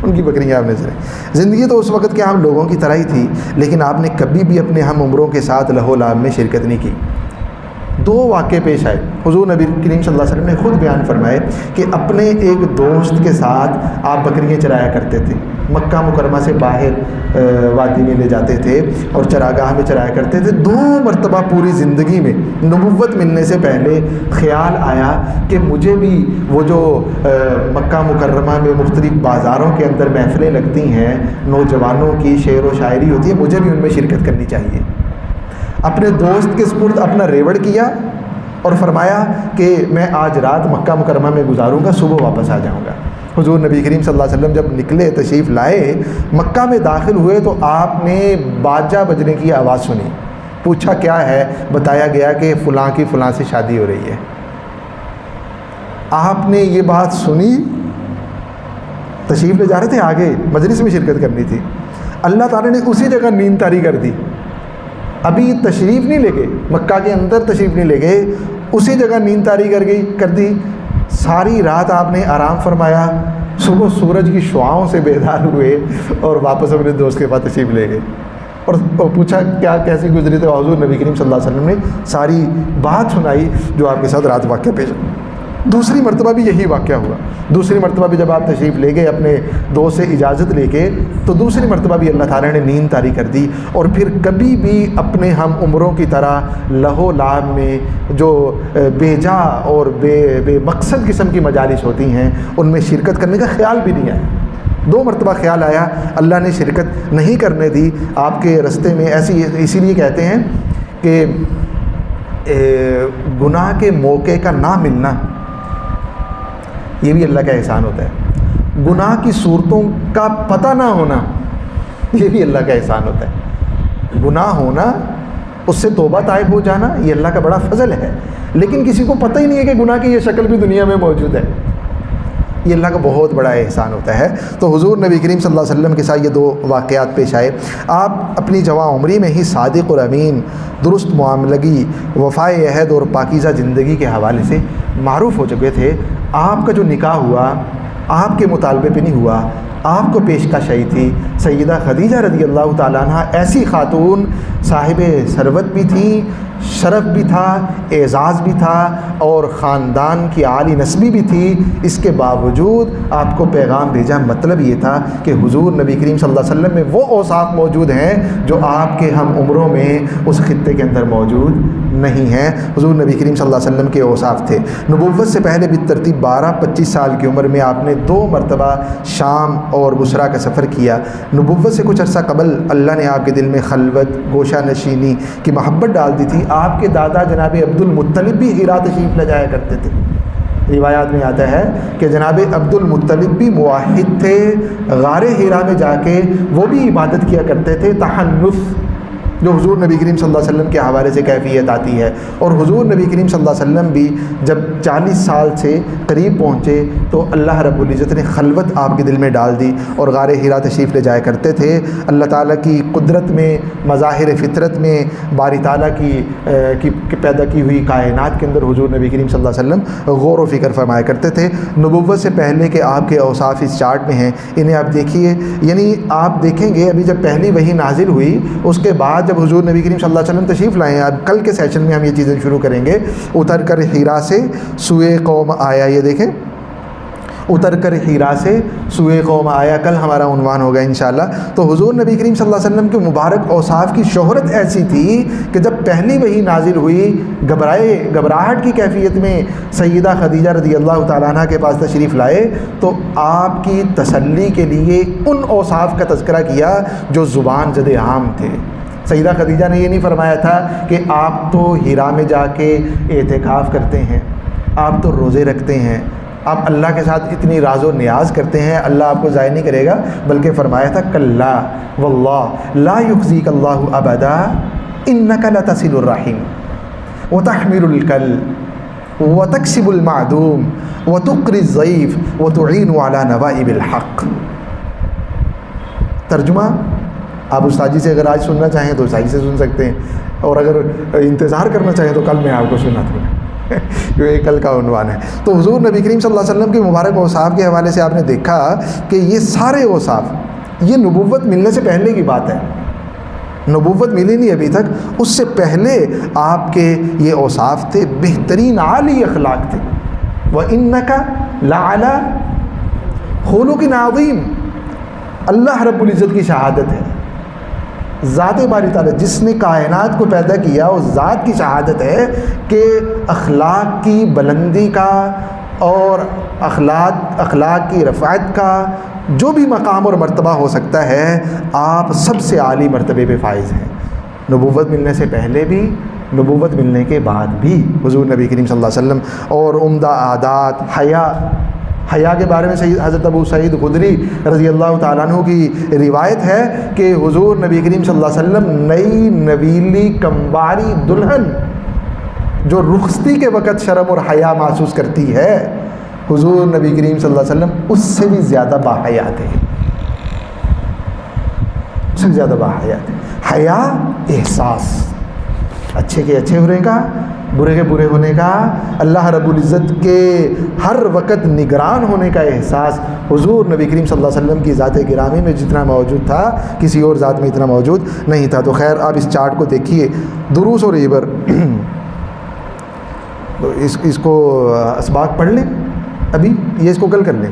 ان کی بکریاں آپ نے چرائی. زندگی تو اس وقت کے عام لوگوں کی طرح ہی تھی، لیکن آپ نے کبھی بھی اپنے ہم عمروں کے ساتھ لہو لعب میں شرکت نہیں کی. 2 واقعے پیش آئے. حضور نبی کریم صلی اللہ علیہ وسلم نے خود بیان فرمائے کہ اپنے ایک دوست کے ساتھ آپ بکریاں چرایا کرتے تھے. مکہ مکرمہ سے باہر وادی میں لے جاتے تھے اور چراگاہ میں چرایا کرتے تھے. 2 مرتبہ پوری زندگی میں نبوت ملنے سے پہلے خیال آیا کہ مجھے بھی وہ جو مکہ مکرمہ میں مختلف بازاروں کے اندر محفلیں لگتی ہیں، نوجوانوں کی شعر و شاعری ہوتی ہے، مجھے بھی ان میں شرکت کرنی چاہیے. اپنے دوست کے سپرد اپنا ریوڑ کیا اور فرمایا کہ میں آج رات مکہ مکرمہ میں گزاروں گا، صبح واپس آ جاؤں گا. حضور نبی کریم صلی اللہ علیہ وسلم جب نکلے، تشریف لائے، مکہ میں داخل ہوئے تو آپ نے باجا بجنے کی آواز سنی. پوچھا کیا ہے، بتایا گیا کہ فلاں کی فلاں سے شادی ہو رہی ہے. آپ نے یہ بات سنی، تشریف لے جا رہے تھے، آگے مجلس میں شرکت کرنی تھی. اللہ تعالیٰ نے اسی جگہ نیند طاری کر دی. ابھی تشریف نہیں لے گئے، مکہ کے اندر تشریف نہیں لے گئے، اسی جگہ نیند طاری کر دی. ساری رات آپ نے آرام فرمایا، صبح سورج کی شعاؤں سے بیدار ہوئے اور واپس اپنے دوست کے پاس تشریف لے گئے. اور پوچھا کیا کیسی گزری، تو حضور نبی کریم صلی اللہ علیہ وسلم نے ساری بات سنائی جو آپ کے ساتھ رات واقعہ پیش. دوسری مرتبہ بھی یہی واقعہ ہوا. دوسری مرتبہ بھی جب آپ تشریف لے گئے اپنے دوست سے اجازت لے کے, تو دوسری مرتبہ بھی اللہ تعالیٰ نے نیند طاری کر دی, اور پھر کبھی بھی اپنے ہم عمروں کی طرح لہو لعب میں جو بے جا اور بے مقصد قسم کی مجالس ہوتی ہیں ان میں شرکت کرنے کا خیال بھی نہیں آیا. 2 مرتبہ خیال آیا, اللہ نے شرکت نہیں کرنے دی آپ کے رستے میں. اسی لیے کہتے ہیں کہ گناہ کے موقع کا نہ ملنا یہ بھی اللہ کا احسان ہوتا ہے. گناہ کی صورتوں کا پتہ نہ ہونا یہ بھی اللہ کا احسان ہوتا ہے. گناہ ہونا, اس سے توبہ طائب ہو جانا, یہ اللہ کا بڑا فضل ہے. لیکن کسی کو پتہ ہی نہیں ہے کہ گناہ کی یہ شکل بھی دنیا میں موجود ہے. یہ اللہ کا بہت بڑا احسان ہوتا ہے. تو حضور نبی کریم صلی اللہ علیہ وسلم کے ساتھ یہ 2 واقعات پیش آئے. آپ اپنی جوان عمری میں ہی صادق اور امین, درست معاملگی, وفائے عہد اور پاکیزہ زندگی کے حوالے سے معروف ہو چکے تھے. آپ کا جو نکاح ہوا آپ کے مطالبے پہ نہیں ہوا, آپ کو پیشکش آئی تھی. سیدہ خدیجہ رضی اللہ تعالیٰ عنہ ایسی خاتون صاحب ثروت بھی تھیں, شرف بھی تھا, اعزاز بھی تھا, اور خاندان کی عالی نسبی بھی تھی. اس کے باوجود آپ کو پیغام بھیجا, مطلب یہ تھا کہ حضور نبی کریم صلی اللہ علیہ وسلم میں وہ اوصاف موجود ہیں جو آپ کے ہم عمروں میں اس خطے کے اندر موجود نہیں ہیں. حضور نبی کریم صلی اللہ علیہ وسلم کے اوصاف تھے. نبوت سے پہلے بالترتیب 12-25 سال کی عمر میں آپ نے 2 مرتبہ شام اور بصرہ کا سفر کیا. نبوت سے کچھ عرصہ قبل اللہ نے آپ کے دل میں خلوت, گوشہ نشینی کی محبت ڈال دی تھی. آپ کے دادا جناب عبد المطلب بھی ہیرا تشریف لے جایا کرتے تھے. روایات میں آتا ہے کہ جناب عبد المطلب بھی موحد تھے, غار ہیرا میں جا کے وہ بھی عبادت کیا کرتے تھے. تحنف جو حضور نبی کریم صلی اللہ علیہ وسلم کے حوالے سے کیفیت آتی ہے. اور حضور نبی کریم صلی اللہ علیہ وسلم بھی جب 40 سال سے قریب پہنچے تو اللہ رب العزت نے خلوت آپ کے دل میں ڈال دی اور غار ہیرا تشریف لے جایا کرتے تھے. اللہ تعالیٰ کی قدرت میں, مظاہر فطرت میں, باری تعالیٰ کی پیدا کی ہوئی کائنات کے اندر حضور نبی کریم صلی اللہ علیہ وسلم غور و فکر فرمایا کرتے تھے. نبوت سے پہلے کے آپ کے اوصاف اس چارٹ میں ہیں, انہیں آپ دیکھیے. یعنی آپ دیکھیں گے ابھی جب پہلی وحی نازل ہوئی اس کے بعد جب حضور نبی کریم صلی اللہ علیہ وسلم تشریف لائے ہیں, اب کل کے سیشن میں ہم یہ چیزیں شروع کریں گے. اتر کر ہیرا سے سوئے قوم آیا, یہ دیکھیں, اتر کر ہیرا سے سوئے قوم آیا, کل ہمارا عنوان ہوگا انشاءاللہ. تو حضور نبی کریم صلی اللہ علیہ وسلم کے مبارک اوصاف کی شہرت ایسی تھی کہ جب پہلی وحی نازل ہوئی, گھبراہٹ کی کیفیت میں سیدہ خدیجہ رضی اللہ تعالیٰ عنہ کے پاس تشریف لائے تو آپ کی تسلی کے لیے ان اوصاف کا تذکرہ کیا جو زبان زد عام تھے. سیدہ خدیجہ نے یہ نہیں فرمایا تھا کہ آپ تو ہیرا میں جا کے اعتکاف کرتے ہیں, آپ تو روزے رکھتے ہیں, آپ اللہ کے ساتھ اتنی راز و نیاز کرتے ہیں, اللہ آپ کو ضائع نہیں کرے گا. بلکہ فرمایا تھا کلا واللہ لا یخزیک اللہ ابدا انک لتصل الرحم وتحمل الکل وتکسب المعدوم وتقری الضیف وتعین علی نوائب الحق. ترجمہ آپ استاد جی سے اگر آج سننا چاہیں تو استاد جی سے سن سکتے ہیں, اور اگر انتظار کرنا چاہیں تو کل میں آپ کو سنا دوں جو یہ کل کا عنوان ہے. تو حضور نبی کریم صلی اللہ علیہ وسلم کے مبارک اوصاف کے حوالے سے آپ نے دیکھا کہ یہ سارے اوصاف یہ نبوت ملنے سے پہلے کی بات ہے. نبوت ملی نہیں ابھی تک, اس سے پہلے آپ کے یہ اوصاف تھے, بہترین عالی اخلاق تھے. وَإِنَّكَ لَعَلَىٰ خُلُقٍ عَظِيمٍ, اللہ رب العزت کی شہادت ہے, ذات باری تعالیٰ جس نے کائنات کو پیدا کیا اس ذات کی شہادت ہے کہ اخلاق کی بلندی کا اور اخلاق کی رفعت کا جو بھی مقام اور مرتبہ ہو سکتا ہے آپ سب سے عالی مرتبے پہ فائز ہیں. نبوت ملنے سے پہلے بھی, نبوت ملنے کے بعد بھی حضور نبی کریم صلی اللہ علیہ وسلم. اور عمدہ عادات, حیا کے بارے میں حضرت ابو سعید خدری رضی اللہ تعالیٰ عنہ کی روایت ہے کہ حضور نبی کریم صلی اللہ علیہ وسلم نئی نویلی کمباری دلہن جو رخصتی کے وقت شرم اور حیا محسوس کرتی ہے, حضور نبی کریم صلی اللہ علیہ وسلم اس سے بھی زیادہ باحیا تھے, اس سے زیادہ باحیا تھے. حیا احساس, اچھے کے اچھے ہونے کا, برے کے برے ہونے کا, اللہ رب العزت کے ہر وقت نگران ہونے کا احساس حضور نبی کریم صلی اللہ علیہ وسلم کی ذات گرامی میں جتنا موجود تھا کسی اور ذات میں اتنا موجود نہیں تھا. تو خیر آپ اس چارٹ کو دیکھیے, دروس اور عبر. تو اس کو اسباق پڑھ لیں ابھی، یہ اس کو کل کر لیں،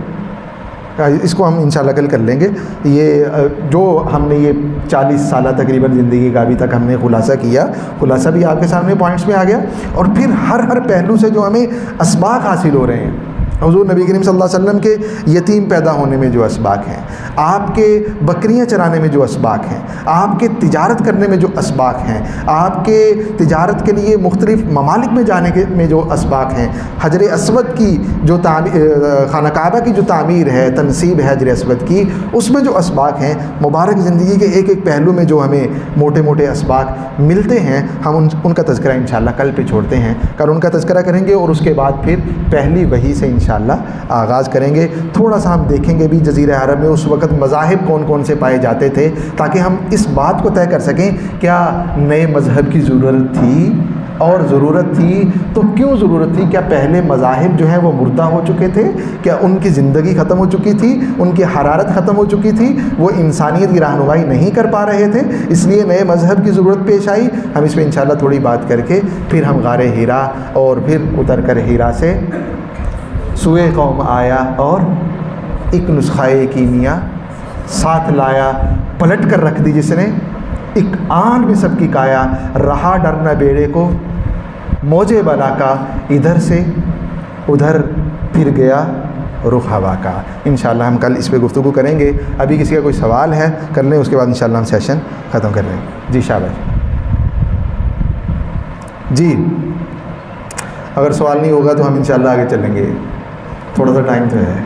اس کو ہم انشاءاللہ کل کر لیں گے. یہ جو ہم نے یہ 40 سالہ تقریباً زندگی کا ابھی تک ہم نے خلاصہ کیا، خلاصہ بھی آپ کے سامنے پوائنٹس میں آ گیا، اور پھر ہر پہلو سے جو ہمیں اسباق حاصل ہو رہے ہیں. حضور نبی کریم صلی اللہ علیہ وسلم کے یتیم پیدا ہونے میں جو اسباق ہیں، آپ کے بکریاں چرانے میں جو اسباق ہیں، آپ کے تجارت کرنے میں جو اسباق ہیں، آپ کے تجارت کے لیے مختلف ممالک میں جانے کے میں جو اسباق ہیں، حجر اسود کی جو خانہ کعبہ کی جو تعمیر ہے، تنصیب ہے حجر اسود کی، اس میں جو اسباق ہیں، مبارک زندگی کے ایک ایک پہلو میں جو ہمیں موٹے موٹے اسباق ملتے ہیں، ہم ان کا تذکرہ انشاءاللہ کل پہ چھوڑتے ہیں. کل ان کا تذکرہ کریں گے اور اس کے بعد پھر پہلی وحی سے انشاءاللہ آغاز کریں گے. تھوڑا سا ہم دیکھیں گے بھی جزیرہ عرب میں اس وقت مذاہب کون کون سے پائے جاتے تھے، تاکہ ہم اس بات کو طے کر سکیں کیا نئے مذہب کی ضرورت تھی، اور ضرورت تھی تو کیوں ضرورت تھی. کیا پہلے مذاہب جو ہیں وہ مردہ ہو چکے تھے، کیا ان کی زندگی ختم ہو چکی تھی، ان کی حرارت ختم ہو چکی تھی، وہ انسانیت کی رہنمائی نہیں کر پا رہے تھے، اس لیے نئے مذہب کی ضرورت پیش آئی. ہم اس پہ انشاءاللہ تھوڑی بات کر کے پھر ہم غار حرا اور پھر اتر کر حرا سے سوئے قوم آیا اور ایک نسخہ کیمیا ساتھ لایا، پلٹ کر رکھ دی جس نے ایک آن میں سب کی کایا. رہا ڈرنا بیڑے کو موجے بلا کا، ادھر سے ادھر پھر گیا رخ ہوا کا. انشاءاللہ ہم کل اس پہ گفتگو کریں گے. ابھی کسی کا کوئی سوال ہے کر لیں، اس کے بعد انشاءاللہ ہم سیشن ختم کر لیں. جی شاباش. جی اگر سوال نہیں ہوگا تو ہم انشاءاللہ آگے چلیں گے، تھوڑا سا ٹائم تو ہے.